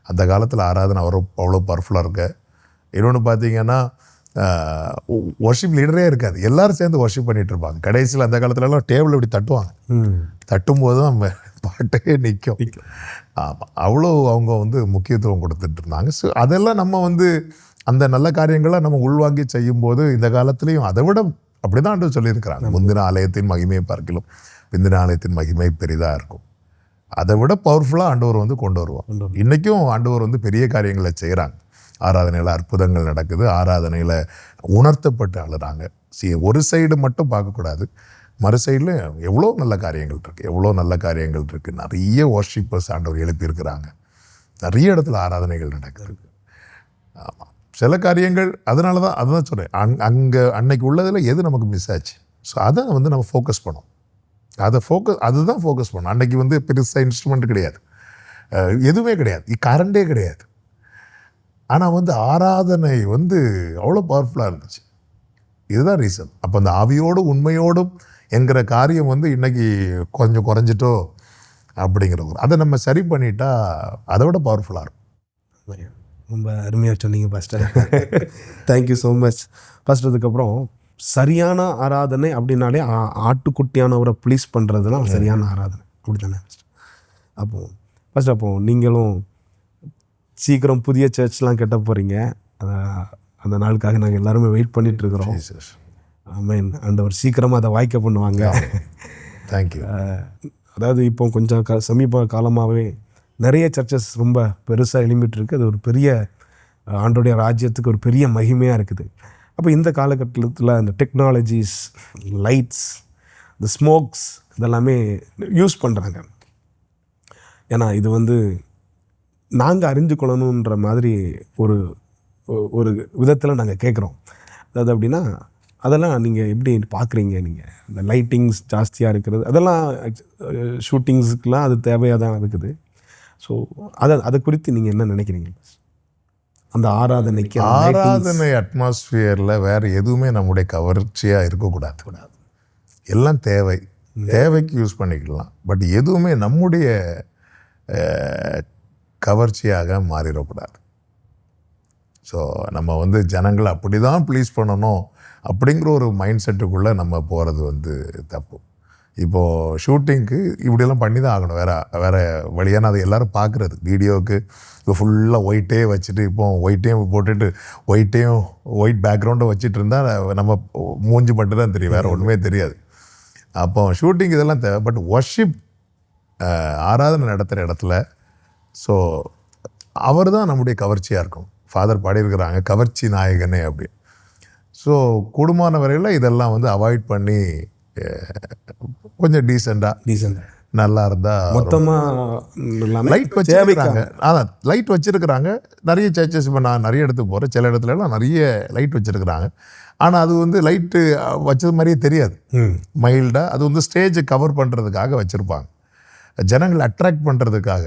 அந்த காலத்தில் ஆராதனை அவ்வளோ பவர்ஃபுல்லாக இருக்கு. இன்னொன்று பார்த்தீங்கன்னா, ஒர்ஷிப் லீடரே இருக்காது, எல்லோரும் சேர்ந்து ஒர்ஷிப் பண்ணிகிட்டு இருப்பாங்க. கடைசியில் அந்த காலத்துலலாம் டேபிள் இப்படி தட்டுவாங்க, தட்டும்போது தான் பாட்டே நிற்கும். ஆமாம், அவ்வளோ அவங்க வந்து முக்கியத்துவம் கொடுத்துட்டு இருந்தாங்க. ஸோ அதெல்லாம் நம்ம வந்து அந்த நல்ல காரியங்களை நம்ம உள்வாங்கி செய்யும்போது இந்த காலத்துலேயும் அதை விட அப்படி தான் ஆண்டு சொல்லியிருக்கிறாங்க, முந்தின ஆலயத்தின் மகிமையை பார்க்கலாம் பிந்தின ஆலயத்தின் மகிமை பெரிதாக இருக்கும். அதை விட பவர்ஃபுல்லாக ஆண்டவர் வந்து கொண்டு வருவோம். இன்றைக்கும் ஆண்டவர் வந்து பெரிய காரியங்களை செய்கிறாங்க. ஆராதனையில் அற்புதங்கள் நடக்குது, ஆராதனையில் உணர்த்தப்பட்டு அழுறாங்க. ஒரு சைடு மட்டும் பார்க்கக்கூடாது, மறு சைடில் எவ்வளோ நல்ல காரியங்கள் இருக்குது, நிறைய வர்ஷிப்பர்ஸ் ஆண்டவர் எழுப்பியிருக்கிறாங்க, நிறைய இடத்துல ஆராதனைகள் நடக்குது. ஆமாம், சில காரியங்கள் அதனால தான் அதுதான் சொல்கிறேன், அங்கே அன்னைக்கு உள்ளதில் எது நமக்கு மிஸ் ஆச்சு, ஸோ அதை வந்து நம்ம ஃபோக்கஸ் பண்ணோம். அதுதான் ஃபோக்கஸ் பண்ணோம். அன்னைக்கு வந்து பெருசாக இன்ஸ்ட்ருமெண்ட் கிடையாது, எதுவுமே கிடையாது, கரண்டே கிடையாது. ஆனால் வந்து ஆராதனை வந்து அவ்வளோ பவர்ஃபுல்லாக இருந்துச்சு. இதுதான் ரீசன். அப்போ அந்த ஆவியோடும் உண்மையோடும் என்கிற காரியம் வந்து இன்றைக்கி கொஞ்சம் குறைஞ்சிட்டோ அப்படிங்கிற ஒரு அதை நம்ம சரி பண்ணிட்டா அதை விட பவர்ஃபுல்லாக இருக்கும். ரொம்ப அருமையாக சொன்னீங்க pastor. Thank you so much pastor. அதுக்கப்புறம் சரியான ஆராதனை அப்படின்னாலே ஆட்டுக்குட்டியானவரை ப்ளீஸ் பண்ணுறதுலாம் சரியான ஆராதனை, அப்படி தானே பாஸ்டர்? அப்போது நீங்களும் சீக்கிரம் புதிய சர்ச்லாம் கட்ட போகிறீங்க, அந்த நாளுக்காக நாங்கள் எல்லாருமே வெயிட் பண்ணிட்டு இருக்கிறோம். ஜீசஸ். ஆமென். ஆண்டவர் சீக்கிரமாக அதை வாய்க்க பண்ணுவாங்க. தேங்க்யூ. அதாவது இப்போ கொஞ்சம் சமீப காலமாகவே நிறைய சர்ச்சஸ் ரொம்ப பெருசாக எழும்பிட்டு இருக்கு. அது ஒரு பெரிய ஆண்டோடைய ராஜ்யத்துக்கு ஒரு பெரிய மகிமையாக இருக்குது. அப்போ இந்த காலகட்டத்தில் அந்த டெக்னாலஜிஸ், லைட்ஸ், இந்த ஸ்மோக்ஸ் இதெல்லாமே யூஸ் பண்ணுறாங்க. ஏன்னா இது வந்து நாங்கள் அறிஞ்சு கொள்ளணுன்ற மாதிரி ஒரு ஒரு விதத்தில் நாங்கள் கேட்குறோம். அதாவது அப்படின்னா அதெல்லாம் நீங்கள் எப்படி பார்க்குறீங்க? நீங்கள் இந்த லைட்டிங்ஸ் ஜாஸ்தியாக இருக்கிறது அதெல்லாம் ஷூட்டிங்ஸுக்கெலாம் அது தேவையாக தான் இருக்குது. ஸோ அதை குறித்து நீங்கள் என்ன நினைக்கிறீங்க? அந்த ஆராதனைக்கு ஆராதனை அட்மாஸ்பியரில் வேறு எதுவுமே நம்முடைய கவர்ச்சியாக இருக்கக்கூடாது. எல்லாம் தேவைக்கு யூஸ் பண்ணிக்கலாம். பட் எதுவுமே நம்முடைய கவர்ச்சியாக மாறிடக்கூடாது. ஸோ நம்ம வந்து ஜனங்களை அப்படி தான் ப்ளீஸ் பண்ணணும் அப்படிங்கிற ஒரு மைண்ட் செட்டுக்குள்ளே நம்ம போகிறது வந்து தப்பு. இப்போது ஷூட்டிங்க்கு இப்படியெல்லாம் பண்ணி தான் ஆகணும். வேறு வழியான அது எல்லோரும் பார்க்குறது வீடியோவுக்கு. இப்போ ஃபுல்லாக ஒயிட்டே வச்சுட்டு இப்போ ஒயிட்டையும் போட்டுட்டு ஒயிட் பேக்ரவுண்டை வச்சுட்டு இருந்தால் நம்ம மூஞ்சி மட்டும் தான் தெரியும், வேறு ஒன்றுமே தெரியாது. அப்போ ஷூட்டிங் இதெல்லாம் தேவை. பட் வர்ஷிப் ஆராதனை நடத்துகிற இடத்துல ஸோ அவர் தான் நம்முடைய கவர்ச்சியாக இருக்கும். ஃபாதர் பாடியிருக்கிறாங்க கவர்ச்சி நாயகனே அப்படி. ஸோ கூடுமான வரையில் இதெல்லாம் வந்து அவாய்ட் பண்ணி கொஞ்சம் டீசெண்டாக நல்லா இருந்தால். மொத்தமாக லைட் வச்சுருக்காங்க. அதான் லைட் வச்சுருக்கிறாங்க நிறைய சர்ச்சஸ். இப்போ நான் நிறைய இடத்துக்கு போகிறேன், சில இடத்துலலாம் நிறைய லைட் வச்சுருக்கிறாங்க. ஆனால் அது வந்து லைட்டு வச்சது மாதிரியே தெரியாது, மைல்டாக. அது வந்து ஸ்டேஜை கவர் பண்ணுறதுக்காக வச்சுருப்பாங்க, ஜனங்களை அட்ராக்ட் பண்ணுறதுக்காக.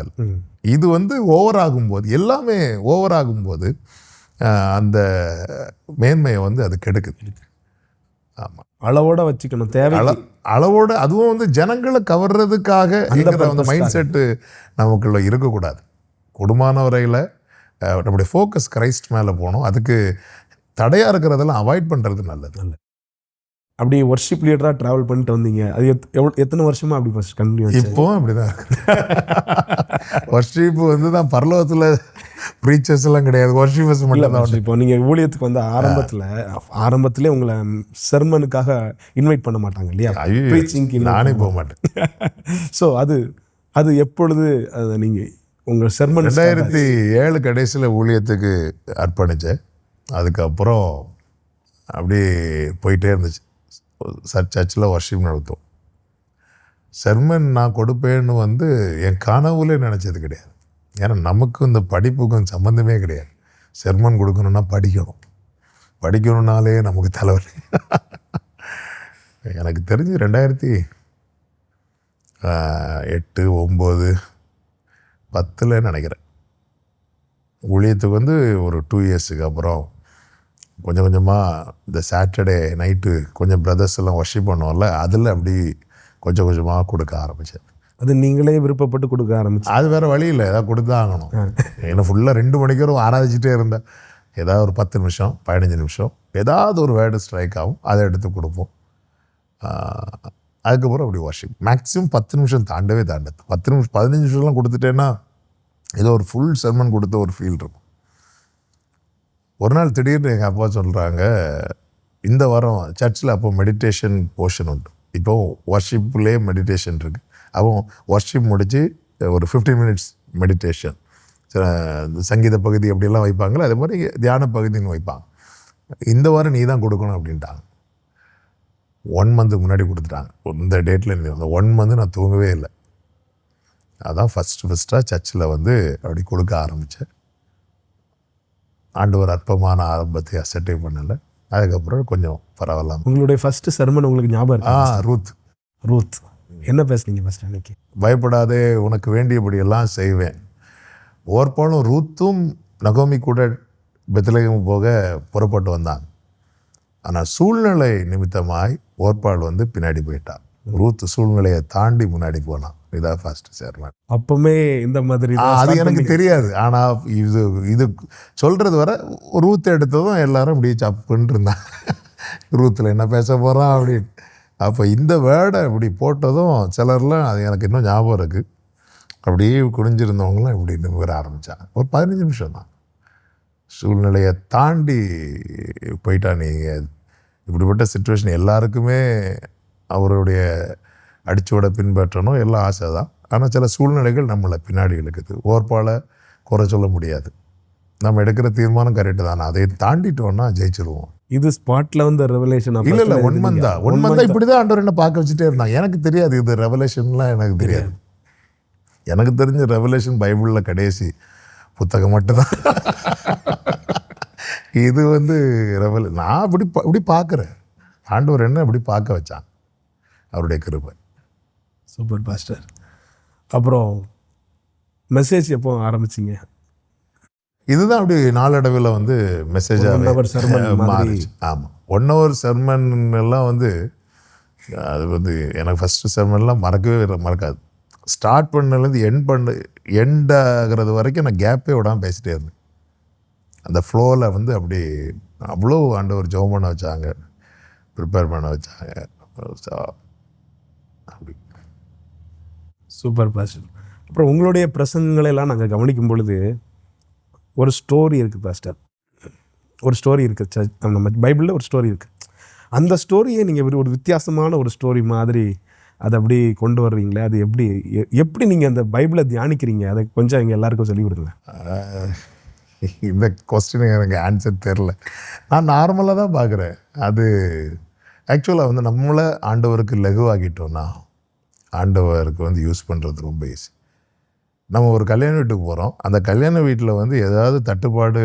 இது வந்து ஓவர் ஆகும்போது, எல்லாமே ஓவர் ஆகும்போது அந்த மேன்மையை வந்து அது கெடுக்குது. ஆமாம், அளவோட வச்சுக்கணும், அளவோட. அதுவும் வந்து ஜனங்களை கவர்றதுக்காக அந்த மைண்ட் செட்டு நமக்குள்ள இருக்கக்கூடாது. குடும்பமான வரையில் நம்முடைய ஃபோக்கஸ் கிரைஸ்ட் மேலே போகணும். அதுக்கு தடையாக இருக்கிறதெல்லாம் அவாய்ட் பண்ணுறது நல்லது. அப்படி வர்ஷிப் லீடராக ட்ராவல் பண்ணிட்டு வந்தீங்க. அது எத்தனை வருஷமாக அப்படி ஃபஸ்ட் கண்டினியூ? இப்போவும் அப்படி தான் இருக்கு. வர்ஷிப் வந்து தான் பரலோகத்தில் ப்ரீச்சர்ஸ் எல்லாம் கிடையாது, வர்ஷிப்பர்ஸ் மட்டும் தான். இப்போ நீங்கள் ஊழியத்துக்கு வந்து ஆரம்பத்திலே உங்களை செர்மனுக்காக இன்வைட் பண்ண மாட்டாங்க இல்லையா? ப்ரீச்சிங்க்கு நானே போக மாட்டேன். ஸோ அது எப்பொழுது நீங்கள் உங்கள் செர்மன்? 2007 கடைசியில் ஊழியத்துக்கு அர்ப்பணித்தேன். அதுக்கப்புறம் அப்படியே போயிட்டே இருந்துச்சு. சர்ச்சில் வர்ஷிப் நடத்தும். செர்மன் நான் கொடுப்பேன்னு வந்து என் கனவுலே நினச்சது கிடையாது. ஏன்னா நமக்கு இந்த படிப்புக்கும் சம்மந்தமே கிடையாது. செர்மன் கொடுக்கணுன்னா படிக்கணுன்னாலே நமக்கு தலைவலி. எனக்கு தெரிஞ்சு 2008, 2009, 2010 நினைக்கிறேன். ஊழியத்துக்கு வந்து ஒரு 2 இயர்ஸுக்கு அப்புறம் கொஞ்சம் கொஞ்சமாக இந்த சாட்டர்டே நைட்டு கொஞ்சம் பிரதர்ஸ் எல்லாம் வர்ஷிப் பண்ணுவோம்ல, அதில் அப்படி கொஞ்சம் கொஞ்சமாக கொடுக்க ஆரம்பித்தேன். அது நீங்களே விருப்பப்பட்டு கொடுக்க ஆரம்பிச்சு? அது வேறு வழி இல்லை, ஏதாவது கொடுத்து தான் ஆகணும். ஏன்னா ஃபுல்லாக 2 மணிக்கு வரும் ஆராதிச்சிட்டே இருந்தேன். ஏதாவது ஒரு 10 நிமிஷம் 15 நிமிஷம் ஏதாவது ஒரு வேர்டு ஸ்ட்ரைக் ஆகும், அதை எடுத்து கொடுப்போம். அதுக்கப்புறம் அப்படி வர்ஷிப் மேக்ஸிமம் 10 நிமிஷம் தாண்டவே தாண்டது. 10 நிமிஷம் 15 நிமிஷம்லாம் கொடுத்துட்டேன்னா ஏதோ ஒரு ஃபுல் செர்மன் கொடுத்த ஒரு ஃபீல் இருக்கும். ஒரு நாள் திடீர்னு எங்கள் அப்பா சொல்கிறாங்க, இந்த வாரம் சர்ச்சில் அப்போ மெடிடேஷன் போர்ஷன் உண்டு. இப்போது வர்ஷிப்லேயே மெடிடேஷன் இருக்குது. அப்போ வர்ஷிப் முடித்து ஒரு 15 மினிட்ஸ் மெடிடேஷன், சங்கீத பகுதி அப்படியெல்லாம் வைப்பாங்களே, அதே மாதிரி தியான பகுதின்னு வைப்பாங்க. இந்த வாரம் நீ தான் கொடுக்கணும் அப்படின்ட்டாங்க. 1 மந்த்துக்கு முன்னாடி கொடுத்துட்டாங்க. இந்த டேட்டில் அந்த 1 மந்த்து நான் தூங்கவே இல்லை. அதான் ஃபஸ்ட்டாக சர்ச்சில் வந்து அப்படி கொடுக்க ஆரம்பித்தேன். ஆண்டவர் அற்பமான ஆரம்பத்தை அசட்டை பண்ணலை. அதுக்கப்புறம் கொஞ்சம் பரவாயில்லாம. உங்களுடைய ஃபஸ்ட்டு செர்மன் உங்களுக்கு ஞாபகம்? ரூத் என்ன பேசுனீங்க ஃபஸ்ட் அன்னைக்கு? பயப்படாதே, உனக்கு வேண்டியபடியெல்லாம் செய்வேன். ஓர்பாலும் ரூத்தும் நகோமி கூட பெத்லகேம் போக புறப்பட்டு வந்தாங்க. ஆனால் சூழ்நிலை நிமித்தமாய் ஓர்பால் வந்து பின்னாடி போயிட்டான். ரூத் சூழ்நிலையை தாண்டி முன்னாடி போனான். இதான் ஃபர்ஸ்ட் சேர்மன். அப்பவுமே இந்த மாதிரி அது எனக்கு தெரியாது. ஆனால் இது சொல்கிறது வர ரூத் எடுத்ததும் எல்லாரும் இப்படி சப்புன்னு இருந்தாங்க. ரூத்தில் என்ன பேச போகிறான் அப்படின்னு. அப்போ இந்த வேர்டை இப்படி போட்டதும் சிலர்லாம் அது எனக்கு இன்னும் ஞாபகம் இருக்குது. அப்படியே குனிஞ்சிருந்தவங்களாம் இப்படி நிமிர ஆரம்பித்தாங்க. ஒரு 15 நிமிஷம் தான். சூழ்நிலையை தாண்டி போயிட்டா. நீங்கள் இப்படிப்பட்ட சுச்சுவேஷன் எல்லாருக்குமே அவருடைய அடிச்சோட பின்பற்றணும் எல்லாம் ஆசை தான். ஆனால் சில சூழ்நிலைகள் நம்மளை பின்னாடி இழுக்குது. ஓர்ப்பால் குறை சொல்ல முடியாது. நம்ம எடுக்கிற தீர்மானம் கரெக்டு தானே, அதை தாண்டிட்டோன்னா ஜெயிச்சிருவோம். இது ஸ்பாட்டில் வந்து ரெவலேஷன்? இல்லை ஒன்மன் தான் இப்படி தான் ஆண்டவர் என்ன பார்க்க வச்சுட்டே இருந்தாங்க. எனக்கு தெரியாது இது ரெவலேஷன்லாம், எனக்கு தெரியாது. எனக்கு தெரிஞ்ச ரெவலேஷன் பைபிளில் கடைசி புத்தகம் மட்டும்தான். இது வந்து நான் இப்படி பார்க்குறேன். ஆண்டவர் என்ன இப்படி பார்க்க வச்சான், அவருடைய கிருபை. Super pastor. அப்புறம் மெசேஜ் எப்போ ஆரம்பிச்சிங்க? இதுதான் அப்படி நாளடைவில் வந்து மெசேஜாக மாறிச்சு. ஆமாம், 1 hour செர்மன் எல்லாம் வந்து அது வந்து எனக்கு ஃபஸ்ட்டு செர்மன்லாம் மறக்காது. ஸ்டார்ட் பண்ணலேருந்து எண்ட் ஆகிறது வரைக்கும் நான் கேப்பே விடாமல் பேசிகிட்டே இருந்தேன். அந்த ஃப்ளோவில் வந்து அப்படி அவ்வளோ ஆண்டவர் ஜெபம் பண்ண வச்சாங்க, ப்ரிப்பேர் பண்ண வச்சாங்க. அப்படி சூப்பர் பாஸ்டர். அப்புறம் உங்களுடைய பிரசங்கங்களை எல்லாம் நாங்கள் கவனிக்கும் பொழுது ஒரு ஸ்டோரி இருக்குது பாஸ்டர். ஒரு ஸ்டோரி இருக்குது, நம்ம பைபிளில் ஒரு ஸ்டோரி இருக்குது. அந்த ஸ்டோரியை நீங்கள் ஒரு வித்தியாசமான ஒரு ஸ்டோரி மாதிரி அதை அப்படி கொண்டு வர்றீங்களே, அது எப்படி நீங்கள் அந்த பைபிளை தியானிக்கிறீங்க? அதை கொஞ்சம் எங்கள் எல்லாருக்கும் சொல்லிக் கொடுங்க. இந்த கொஸ்டின் எனக்கு ஆன்சர் தெரில. நான் நார்மலாக தான் பார்க்குறேன். அது ஆக்சுவலாக வந்து நம்மளை ஆண்டவருக்கு லகுவாகிட்டோன்னா ஆண்டவருக்கு வந்து யூஸ் பண்ணுறது ரொம்ப ஈஸி. நம்ம ஒரு கல்யாண வீட்டுக்கு போகிறோம். அந்த கல்யாண வீட்டில் வந்து ஏதாவது தட்டுப்பாடு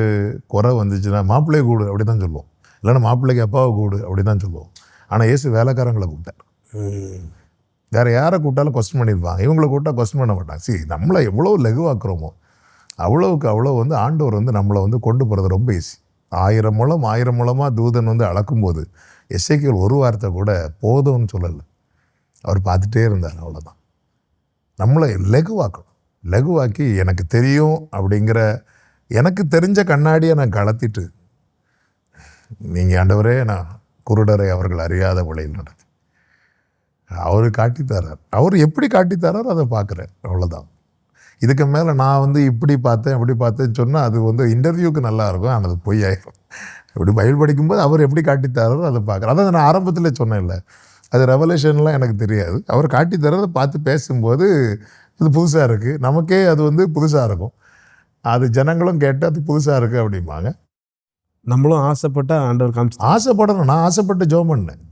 குறை வந்துச்சுன்னா மாப்பிள்ளையை கூடு அப்படி தான் சொல்லுவோம், இல்லைன்னா மாப்பிள்ளைக்கு அப்பாவை கூடு அப்படி தான் சொல்லுவோம். ஆனால் இயேசு வேலைக்காரங்களை கூப்பிட்டார். வேறு யாரை கூப்பிட்டாலும் கொஸ்டின் பண்ணியிருப்பாங்க, இவங்களை கூப்பிட்டா கொஸ்டின் பண்ண மாட்டாங்க. நம்மளை எவ்வளோ லகுவாக்குறோமோ அவ்வளோவுக்கு அவ்வளோ வந்து ஆண்டவர் வந்து நம்மளை வந்து கொண்டு போகிறது ரொம்ப ஈஸி. 1000 மூலமாக தூதன் வந்து அளக்கும்போது எசேக்கியேல் ஒரு வார்த்தை கூட போதும்னு சொல்லலை, அவர் பார்த்துட்டே இருந்தார். அவ்வளோதான். நம்மளை லகுவாக்கி எனக்கு தெரியும் அப்படிங்கிற எனக்கு தெரிஞ்ச கண்ணாடியை நான் கலத்திட்டு, நீங்கள் ஆண்டவரே நான் குருடரை அவர்கள் அறியாத வழியில் நடத்தி அவர் காட்டித்தரார். அவர் எப்படி காட்டித்தரார் அதை பார்க்குறேன், அவ்வளோதான். இதுக்கு மேலே நான் வந்து இப்படி பார்த்தேன் அப்படி பார்த்தேன்னு சொன்னால் அது வந்து இன்டர்வியூக்கு நல்லா இருக்கும், ஆனால் அது பொய் ஆகிடும். இப்படி பைபிள் படிக்கும்போது அவர் எப்படி காட்டித்தராரோ அதை பார்க்குறேன். அதான் நான் ஆரம்பத்தில் சொன்னேன்ல, அது ரெவலேஷன்லாம் எனக்கு தெரியாது. அவர் காட்டித்தரதை பார்த்து பேசும்போது இது புதுசாக இருக்குது, நமக்கே அது வந்து புதுசாக இருக்கும். அது ஜனங்களும் கேட்டு அது புதுசாக இருக்குது அப்படிம்பாங்க. நம்மளும் ஆசைப்பட்ட ஆண்டவர் காமிச்சு ஆசைப்படணும். நான் ஆசைப்பட்டு ஜெபம் பண்ணேன்.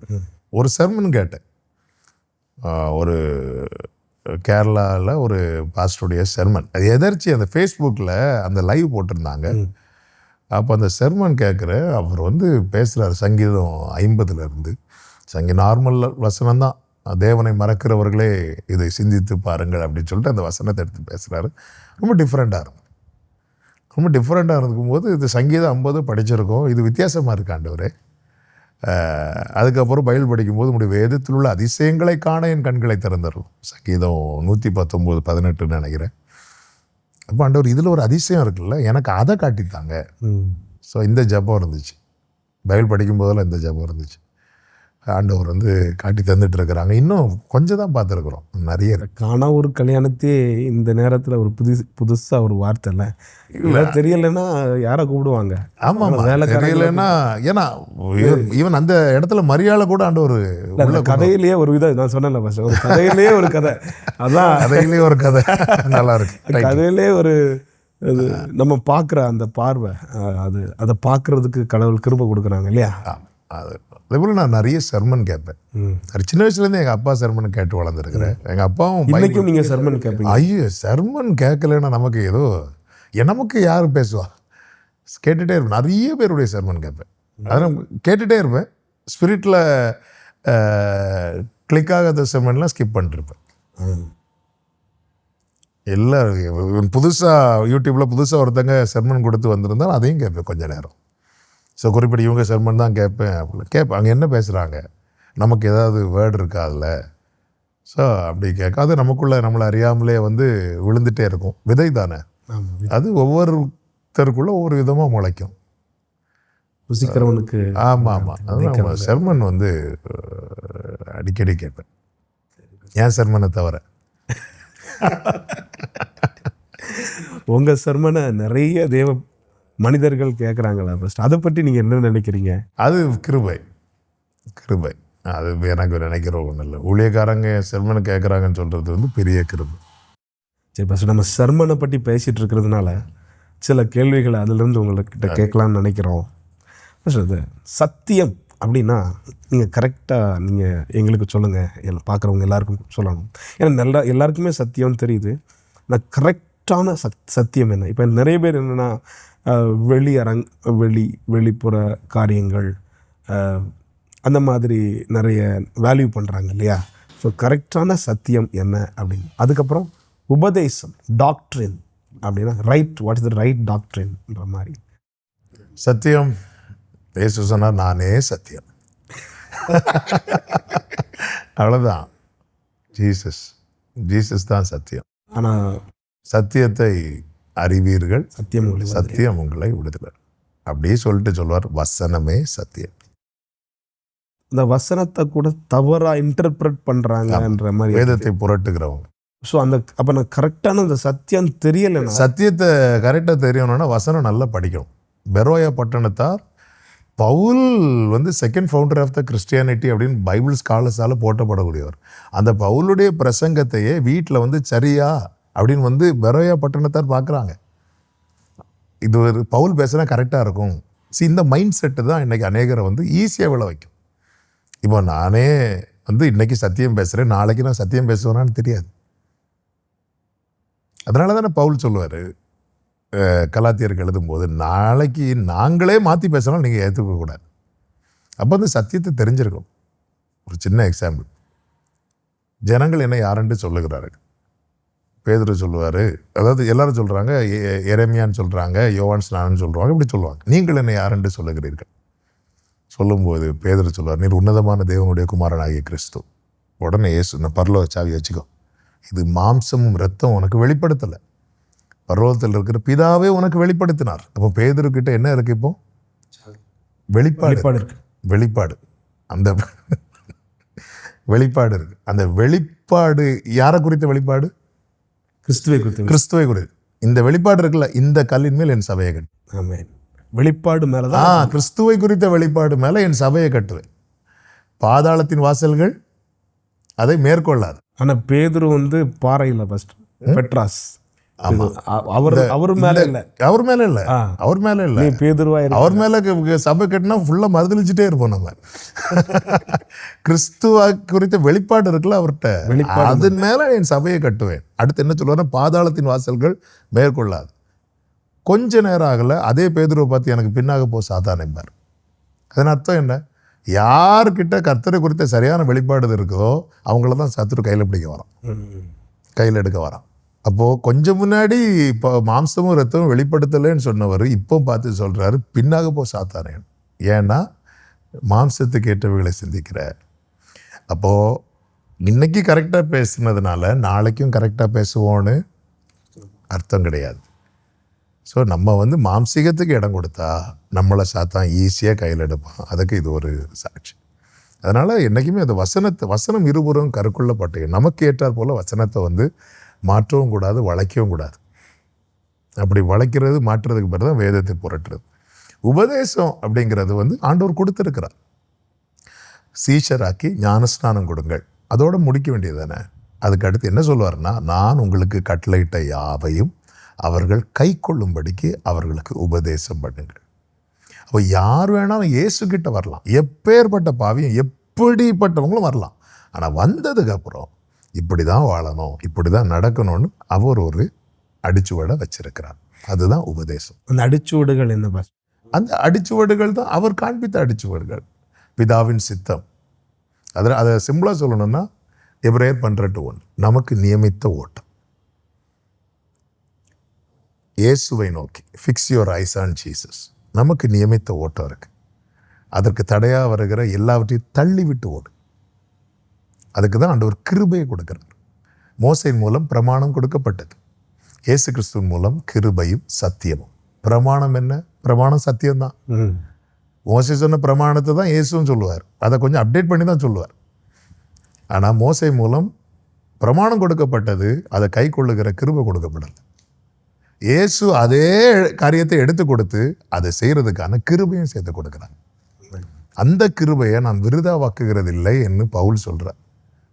ஒரு செர்மன் கேட்டேன். ஒரு கேரளாவில் ஒரு பாஸ்டருடைய செர்மன், அது எதர்ச்சி அந்த ஃபேஸ்புக்கில் அந்த லைவ் போட்டிருந்தாங்க. அப்போ அந்த செர்மன் கேட்குற அவர் வந்து பேசுகிறார் சங்கீதம் 50 நார்மல் வசனம் தான், தேவனை மறக்கிறவர்களே இதை சிந்தித்து பாருங்கள் அப்படின்னு சொல்லிட்டு அந்த வசனத்தை எடுத்து பேசுகிறாரு. ரொம்ப டிஃப்ரெண்ட்டாக இருக்கும்போது இது சங்கீதம் 50 படிச்சிருக்கோம், இது வித்தியாசமாக இருக்கு ஆண்டவரே. அதுக்கப்புறம் பைபிள் படிக்கும்போது உங்களுடைய வேதத்தில் உள்ள அதிசயங்களை காண என் கண்களை திறந்துடும், சங்கீதம் 119:18 நினைக்கிறேன். அப்போ ஆண்டவர் இதில் ஒரு அதிசயம் இருக்குல்ல, எனக்கு அதை காட்டித்தாங்க. ஸோ இந்த ஜெபம் இருந்துச்சு, பைபிள் படிக்கும்போதெல்லாம் இந்த ஜெபம் இருந்துச்சு. ஆண்டவர் வந்து காட்டி தந்துட்டு இருக்கிறாங்க. இன்னும் கொஞ்சம் தான் பார்த்துருக்குறோம், நிறைய காணா ஒரு கல்யாணத்தையே இந்த நேரத்தில் ஒரு புதுசாக ஒரு வார்த்தை இல்லை, தெரியலைன்னா யாரை கூப்பிடுவாங்க? ஆமாம், தெரியலைன்னா ஏன்னா ஈவன் அந்த இடத்துல மரியாதை கூட ஆண்டவர் கதையிலேயே ஒரு விதம் நான் சொன்னேன்ல பாஸ்டர், ஒரு கதையிலேயே ஒரு கதை, அதான் கதையிலேயே ஒரு கதை நல்லா இருக்கு. கதையிலே ஒரு அது நம்ம பார்க்குற அந்த பார்வை, அதை பார்க்குறதுக்கு கடவுள் கிருபை கொடுக்குறாங்க இல்லையா? அது அதேபோல் நான் நிறைய செர்மன் கேட்பேன். சின்ன வயசுலேருந்து எங்கள் அப்பா செர்மன் கேட்டு வளர்ந்துருக்கிறேன். எங்கள் அப்பாவும் இன்னைக்கும் நீங்கள் செர்மன் கேட்பீங்க? ஐயோ, செர்மன் கேட்கலன்னா நமக்கு ஏதோ நமக்கு யார் பேசுவா, கேட்டுகிட்டே இருப்பேன். நிறைய பேருடைய செர்மன் கேட்பேன், அதெல்லாம் கேட்டுகிட்டே இருப்பேன். ஸ்பிரிட்டில் கிளிக் ஆகாத செர்மன்லாம் ஸ்கிப் பண்ணிட்டுருப்பேன். எல்லாம் புதுசாக யூடியூப்பில் புதுசாக ஒருத்தங்க செர்மன் கொடுத்து வந்திருந்தாலும் அதையும் கேட்பேன் கொஞ்ச நேரம். ஸோ குறிப்பிட்ட இவங்க செர்மன் தான் கேட்பேன். கேட்பேன் அங்கே என்ன பேசுகிறாங்க, நமக்கு ஏதாவது வேர்டு இருக்கா அதில். ஸோ அப்படி அது நமக்குள்ளே நம்மளை அறியாமலே வந்து விழுந்துகிட்டே இருக்கும். விதை தானே அது, ஒவ்வொருத்தருக்குள்ளே ஒவ்வொரு விதமாக முளைக்கும். ருசிக்கிறவனுக்கு. ஆமாம். அதுதான் செர்மன் வந்து அடிக்கடி கேட்பேன், ஏன் செர்மனை தவிர. உங்கள் செர்மனை நிறைய மனிதர்கள் கேட்குறாங்களா ஃபர்ஸ்ட், அதை பற்றி நீங்கள் என்ன நினைக்கிறீங்க? அது கிருபை. கிருபை அது எனக்கு நினைக்கிற ஒன்றும் இல்லை. ஊழியக்காரங்க செல்மனை கேட்குறாங்கன்னு சொல்கிறது வந்து பெரிய கிருபை. சரி ஃபர்ஸ்ட், நம்ம சர்மனை பற்றி பேசிகிட்டு இருக்கிறதுனால சில கேள்விகளை அதிலிருந்து உங்கள்கிட்ட கேட்கலான்னு நினைக்கிறோம். ஃபர்ஸ்ட், அது சத்தியம் அப்படின்னா நீங்கள் கரெக்டாக நீங்கள் எங்களுக்கு சொல்லுங்கள், பார்க்குறவங்க எல்லாருக்கும் சொல்லணும். ஏன்னா எல்லாருக்குமே சத்தியம் தெரியுது. நான் கரெக்டான சத்தியம் என்ன? இப்போ நிறைய பேர் என்னென்னா வெளிப்புற காரியங்கள் அந்த மாதிரி நிறைய வேல்யூ பண்ணுறாங்க இல்லையா? ஸோ கரெக்டான சத்தியம் என்ன அப்படின்னு. அதுக்கப்புறம் உபதேசம், டாக்ட்ரின் அப்படின்னா right, what is the right டாக்ட்ரின்ன்ற மாதிரி. சத்தியம், இயேசு சொன்னார் நானே சத்தியம். அவ்வளோதான். ஜீசஸ் தான் சத்தியம். ஆனால் சத்தியத்தை அறிவீர்கள், சத்தியம் உங்களை விடுதலை அப்படியே சொல்லிட்டு சொல்வார், வசனமே சத்தியம். இந்த வசனத்தை கூட தவறாக இன்டர்பிரட் பண்ணுறாங்கன்ற மாதிரி, வேதத்தை புரட்டுகிறவங்க. ஸோ அப்போ நான் கரெக்டான இந்த சத்தியம் தெரியலைன்னா, சத்தியத்தை கரெக்டாக தெரியணும்னா வசனம் நல்லா படிக்கணும். பெரோயா பட்டணத்தார் பவுல் வந்து second founder of the Christianity அப்படின்னு பைபிள் ஸ்காலர்ஸால் போட்டப்படக்கூடியவர். அந்த பவுலுடைய பிரசங்கத்தையே வீட்டில் வந்து சரியா அப்படின்னு வந்து பெரோயா பட்டணத்தார் பார்க்குறாங்க. இது ஒரு பவுல் பேசுனா கரெக்டாக இருக்கும். இந்த மைண்ட் செட்டு தான் இன்றைக்கி அநேகரை வந்து ஈஸியாக விழ வைக்கும். இப்போ நானே வந்து இன்றைக்கி சத்தியம் பேசுகிறேன், நாளைக்கு நான் சத்தியம் பேசுவேனான்னு தெரியாது. அதனால தானே பவுல் சொல்லுவார் கலாத்தியருக்கு எழுதும்போது, நாளைக்கு நாங்களே மாற்றி பேசுகிறோம், நீங்கள் ஏற்றுக்கக்கூடாது. அப்போ வந்து சத்தியத்தை தெரிஞ்சிருக்கும். ஒரு சின்ன எக்ஸாம்பிள், ஜனங்கள் என்ன யாருன்னு சொல்லுகிறார்கள். பேதுரு சொல்லுவார், அதாவது எல்லாரும் சொல்கிறாங்க எரேமியான்னு சொல்கிறாங்க, யோவான் ஸ்நானன்னு சொல்கிறாங்க, இப்படி சொல்லுவாங்க. நீங்கள் என்ன யாருன்னு சொல்லுகிறீர்கள். சொல்லும்போது பேதுரு சொல்லுவார், நீர் உன்னதமான தேவனுடைய குமாரனாகிய கிறிஸ்து. உடனே இயேசு, இந்த பரலோக சாவி வச்சுக்கோ, இது மாம்சமும் இரத்தம் உனக்கு வெளிப்படுத்தலை, பரலோகத்தில் இருக்கிற பிதாவே உனக்கு வெளிப்படுத்தினார். அப்போ பேதுருக்கிட்ட என்ன இருக்கு? இப்போ வெளிப்பாடு இருக்கு. வெளிப்பாடு, அந்த வெளிப்பாடு இருக்கு. அந்த வெளிப்பாடு யாரை குறித்த வெளிப்பாடு? கிறிஸ்துவை குறித்து. இந்த வெளிப்பாடு இருக்குல்ல, இந்த கல்லின் மேல் என் சபையை கட்டு. ஆமென். வெளிப்பாடு மேலதான், கிறிஸ்துவை குறித்த வெளிப்பாடு மேல என் சபையை கட்டுவேன். பாதாளத்தின் வாசல்கள் அதை மேற்கொள்ளாது. ஆனா பேதுரு வந்து பாறையில் ஃபர்ஸ்ட் பெட்ராஸ், அவர் மேல இல்ல பேதுருவா, அவர் மேல சபை கட்டினா ஃபுல்லா மறுதளிச்சுட்டே இருப்போம் நம்ம. கிறிஸ்துவ குறித்த வெளிப்பாடு இருக்குல்ல அவர்கிட்ட, அதன் மேல என் சபையை கட்டுவேன். அடுத்து என்ன சொல்லுவாரு? பாதாளத்தின் வாசல்கள் மேற்கொள்ளாது. கொஞ்ச நேரம் ஆகல, அதே பேதுருவை பார்த்து எனக்கு பின்னாக போ சாத்தான் என்பார். அதன் அர்த்தம் என்ன? யார்கிட்ட கர்த்தரை குறித்த சரியான வெளிப்பாடு இருக்குதோ அவங்கள தான் சத்துரு கையில் பிடிக்க வரான், கையில் எடுக்க வரான். அப்போது கொஞ்சம் முன்னாடி இப்போ மாம்சமும் ரத்தமும் வெளிப்படுத்தலைன்னு சொன்னவர் இப்போ பார்த்து சொல்கிறாரு பின்னாக போ சாத்தானே. ஏன்னா மாம்சத்துக்கு ஏற்றவைகளை சிந்திக்கிற. அப்போது இன்னைக்கு கரெக்டாக பேசுனதுனால நாளைக்கும் கரெக்டாக பேசுவோன்னு அர்த்தம் கிடையாது. ஸோ நம்ம வந்து மாம்சீகத்துக்கு இடம் கொடுத்தா நம்மளை சாத்தான் ஈஸியாக கையில் எடுப்பான். அதுக்கு இது ஒரு சாட்சி. அதனால் என்றைக்குமே அந்த வசனம் இருபுறம் கருக்குள்ளப்பட்டு நமக்கு ஏற்றார் போல் வசனத்தை வந்து மாற்றவும் கூடாது, வளைக்கவும் கூடாது. அப்படி வளைக்கிறது மாற்றுறதுக்கு பிறகு தான் வேதத்தை புரட்டுறது. உபதேசம் அப்படிங்கிறது வந்து ஆண்டவர் கொடுத்துருக்கிறார். சீஷராக்கி ஞானஸ்நானம் கொடுங்கள், அதோடு முடிக்க வேண்டியது தானே. அதுக்கு அடுத்து என்ன சொல்லுவார்னா, நான் உங்களுக்கு கட்டளையிட்ட யாவையும் அவர்கள் கை கொள்ளும்படிக்கு அவர்களுக்கு உபதேசம் பண்ணுங்கள். அப்போ யார் வேணாலும் இயேசுக்கிட்ட வரலாம், எப்பேற்பட்ட பாவியும் எப்படிப்பட்டவங்களும் வரலாம். ஆனால் வந்ததுக்கப்புறம் இப்படி தான் வாழணும், இப்படி தான் நடக்கணும்னு அவர் ஒரு அடிச்சுவடை வச்சிருக்கிறார். அதுதான் உபதேசம். அந்த அடிச்சுவடுகள் என்ன? அந்த அடிச்சுவடுகள் தான் அவர் காண்பித்த அடிச்சுவடுகள், பிதாவின் சித்தம். அதை சிம்பிளாக சொல்லணும்னா எபிரேயர் 12:1 நமக்கு நியமித்த ஓட்டம். இயேசுவை நோக்கி, fix your eyes on Jesus. நமக்கு நியமித்த ஓட்டம் இருக்கு. அதற்கு தடையாக வருகிற எல்லாவற்றையும் தள்ளி விட்டு ஓடு. அதுக்கு தான் ஆண்டவர் கிருபையை கொடுக்கிறார். மோசையின் மூலம் பிரமாணம் கொடுக்கப்பட்டது, இயேசு கிறிஸ்துவின் மூலம் கிருபையும் சத்தியமும். பிரமாணம் என்ன? பிரமாணம் சத்தியம்தான். மோசை சொன்ன பிரமாணத்தை தான் இயேசுன்னு சொல்லுவார். அதை கொஞ்சம் அப்டேட் பண்ணி தான் சொல்லுவார். ஆனால் மோசை மூலம் பிரமாணம் கொடுக்கப்பட்டது, அதை கை கொள்ளுகிற கிருபை கொடுக்கப்படலை. இயேசு அதே காரியத்தை எடுத்து கொடுத்து அதை செய்யறதுக்கான கிருபையும் சேர்த்து கொடுக்குறாங்க. அந்த கிருபையை நான் விருதாவாக்குகிறது இல்லை என்று பவுல் சொல்றார்.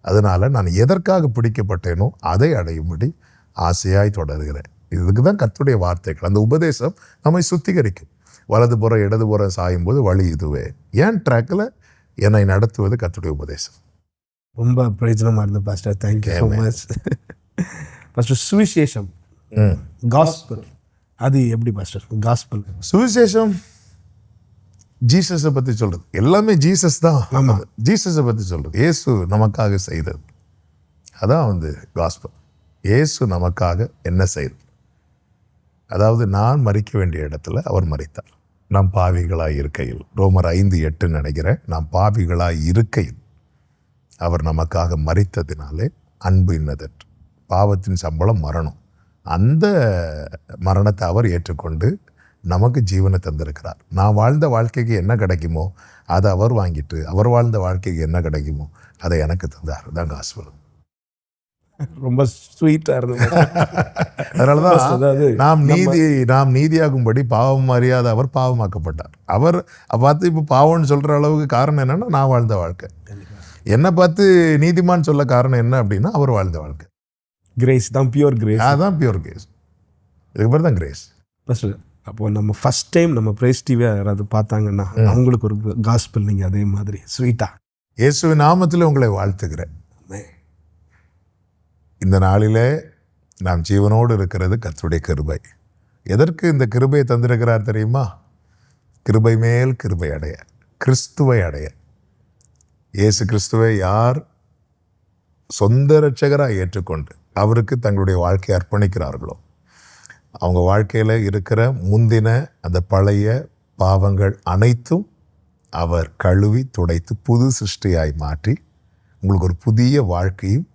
அதனால நான் எதற்காக பிடிக்கப்பட்டேனோ அதை அடையும்படி ஆசையாய் தொடர்கிறேன். இதுக்கு தான் கர்த்தருடைய வார்த்தைகள். அந்த உபதேசம் நம்மை சுத்திகரிக்கும். வலதுபுறம் இடதுபுறம் சாயும் போது வழி இதுவே. ஏன் ட்ராக்கில் என்னை நடத்துவது கர்த்தருடைய உபதேசம். ரொம்ப பிரயோஜனமாக இருந்தது pastor. Thank you so much. Pastor, சுவிசேஷம், காஸ்பல், அது எப்படி பாஸ்டர்? காஸ்பல், சுவிசேஷம் ஜீசஸை பற்றி சொல்றது. எல்லாமே ஜீசஸ் தான். ஆமாம், ஜீசஸை பற்றி சொல்றது. இயேசு நமக்காக செய்தது அதான் காஸ்பல். இயேசு நமக்காக என்ன செய்தது? அதாவது நான் மரிக்க வேண்டிய இடத்துல அவர் மரித்தார். நாம் பாவிகளாய் இருக்கையில், ரோமர் 5:8 நினைக்கிறேன், நாம் பாவிகளாய் இருக்கையில் அவர் நமக்காக மரித்ததினாலே அன்பு இன்னதென்று. பாவத்தின் சம்பளம் மரணம். அந்த மரணத்தை அவர் ஏற்றுக்கொண்டு நமக்கு ஜீவனை தந்திருக்கிறார். நான் வாழ்ந்த வாழ்க்கைக்கு என்ன கிடைக்குமோ அதை அவர் வாங்கிட்டு, அவர் வாழ்ந்த வாழ்க்கைக்கு என்ன கிடைக்குமோ அதை எனக்கு தந்தார். தான் காஸ்பல். ரொம்ப ஸ்வீட்டாக இருந்தது. அதனாலதான் நாம் நீதியாகும்படி பாவம் அறியாத அவர் பாவமாக்கப்பட்டார். அவர் பார்த்து இப்போ பாவம்னு சொல்ற அளவுக்கு காரணம் என்னன்னா, நான் வாழ்ந்த வாழ்க்கை. என்னை பார்த்து நீதிமான் சொல்ல காரணம் என்ன அப்படின்னா, அவர் வாழ்ந்த வாழ்க்கை. கிரேஸ் தான், பியூர் கிரேஸ். அதுதான் பியூர் கிரேஸ். இதுக்கு பேர் தான் கிரேஸ். பாஸ்டர், அப்போது நம்ம ஃபஸ்ட் டைம் நம்ம பிரேஸ் டிவியை யாராவது பார்த்தாங்கன்னா அவங்களுக்கு ஒரு காஸ்பல் நீங்கள் அதே மாதிரி ஸ்வீட்டாக. இயேசுவின் நாமத்தில் உங்களை வாழ்த்துக்கிறேன். இந்த நாளிலே நாம் ஜீவனோடு இருக்கிறது கர்த்தருடைய கிருபை. எதற்கு இந்த கிருபையை தந்திருக்கிறார் தெரியுமா? கிருபை மேல் கிருபை அடைய, கிறிஸ்துவை அடைய. இயேசு கிறிஸ்துவை யார் சொந்த இரட்சகராக ஏற்றுக்கொண்டு அவருக்கு தங்களுடைய வாழ்க்கையை அர்ப்பணிக்கிறார்களோ, அவங்க வாழ்க்கையில் இருக்கிற முந்தின அந்த பழைய பாவங்கள் அனைத்தும் அவர் கழுவி துடைத்து புது சிருஷ்டியாய் மாற்றி உங்களுக்கு ஒரு புதிய வாழ்க்கையும்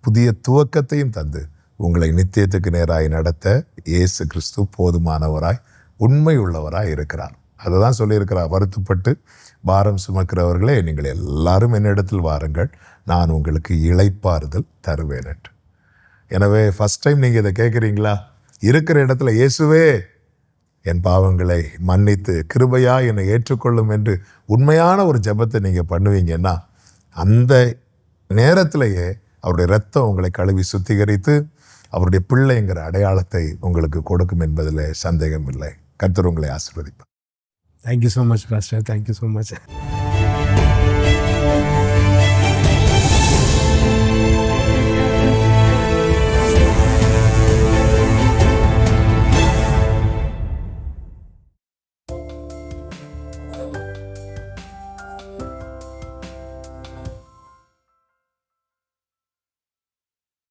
புதிய துவக்கத்தையும் தந்து உங்களை நித்தியத்துக்கு நேராய் நடத்த இயேசு கிறிஸ்து போதுமானவராய் உண்மை உள்ளவராய் இருக்கிறார். அதை தான் சொல்லியிருக்கிறார், வருத்தப்பட்டு பாரம் சுமக்கிறவர்களே நீங்கள் எல்லாரும் என்னிடத்தில் வாருங்கள், நான் உங்களுக்கு இளைப்பாறுதல் தருவேன் என்று. எனவே ஃபஸ்ட் டைம் நீங்கள் இதை கேட்குறீங்களா? இருக்கிற இடத்துல இயேசுவே என் பாவங்களை மன்னித்து கிருபையா என்னை ஏற்றுக்கொள்ளும் என்று உண்மையான ஒரு ஜெபத்தை நீங்கள் பண்ணுவீங்கன்னா, அந்த நேரத்திலேயே அவருடைய இரத்தம் உங்களை கழுவி சுத்திகரித்து அவருடைய பிள்ளைங்கிற அடையாளத்தை உங்களுக்கு கொடுக்கும் என்பதில் சந்தேகம் இல்லை. கர்த்தர் உங்களை ஆசீர்வதிப்பார். Thank you so much pastor. Thank you so much.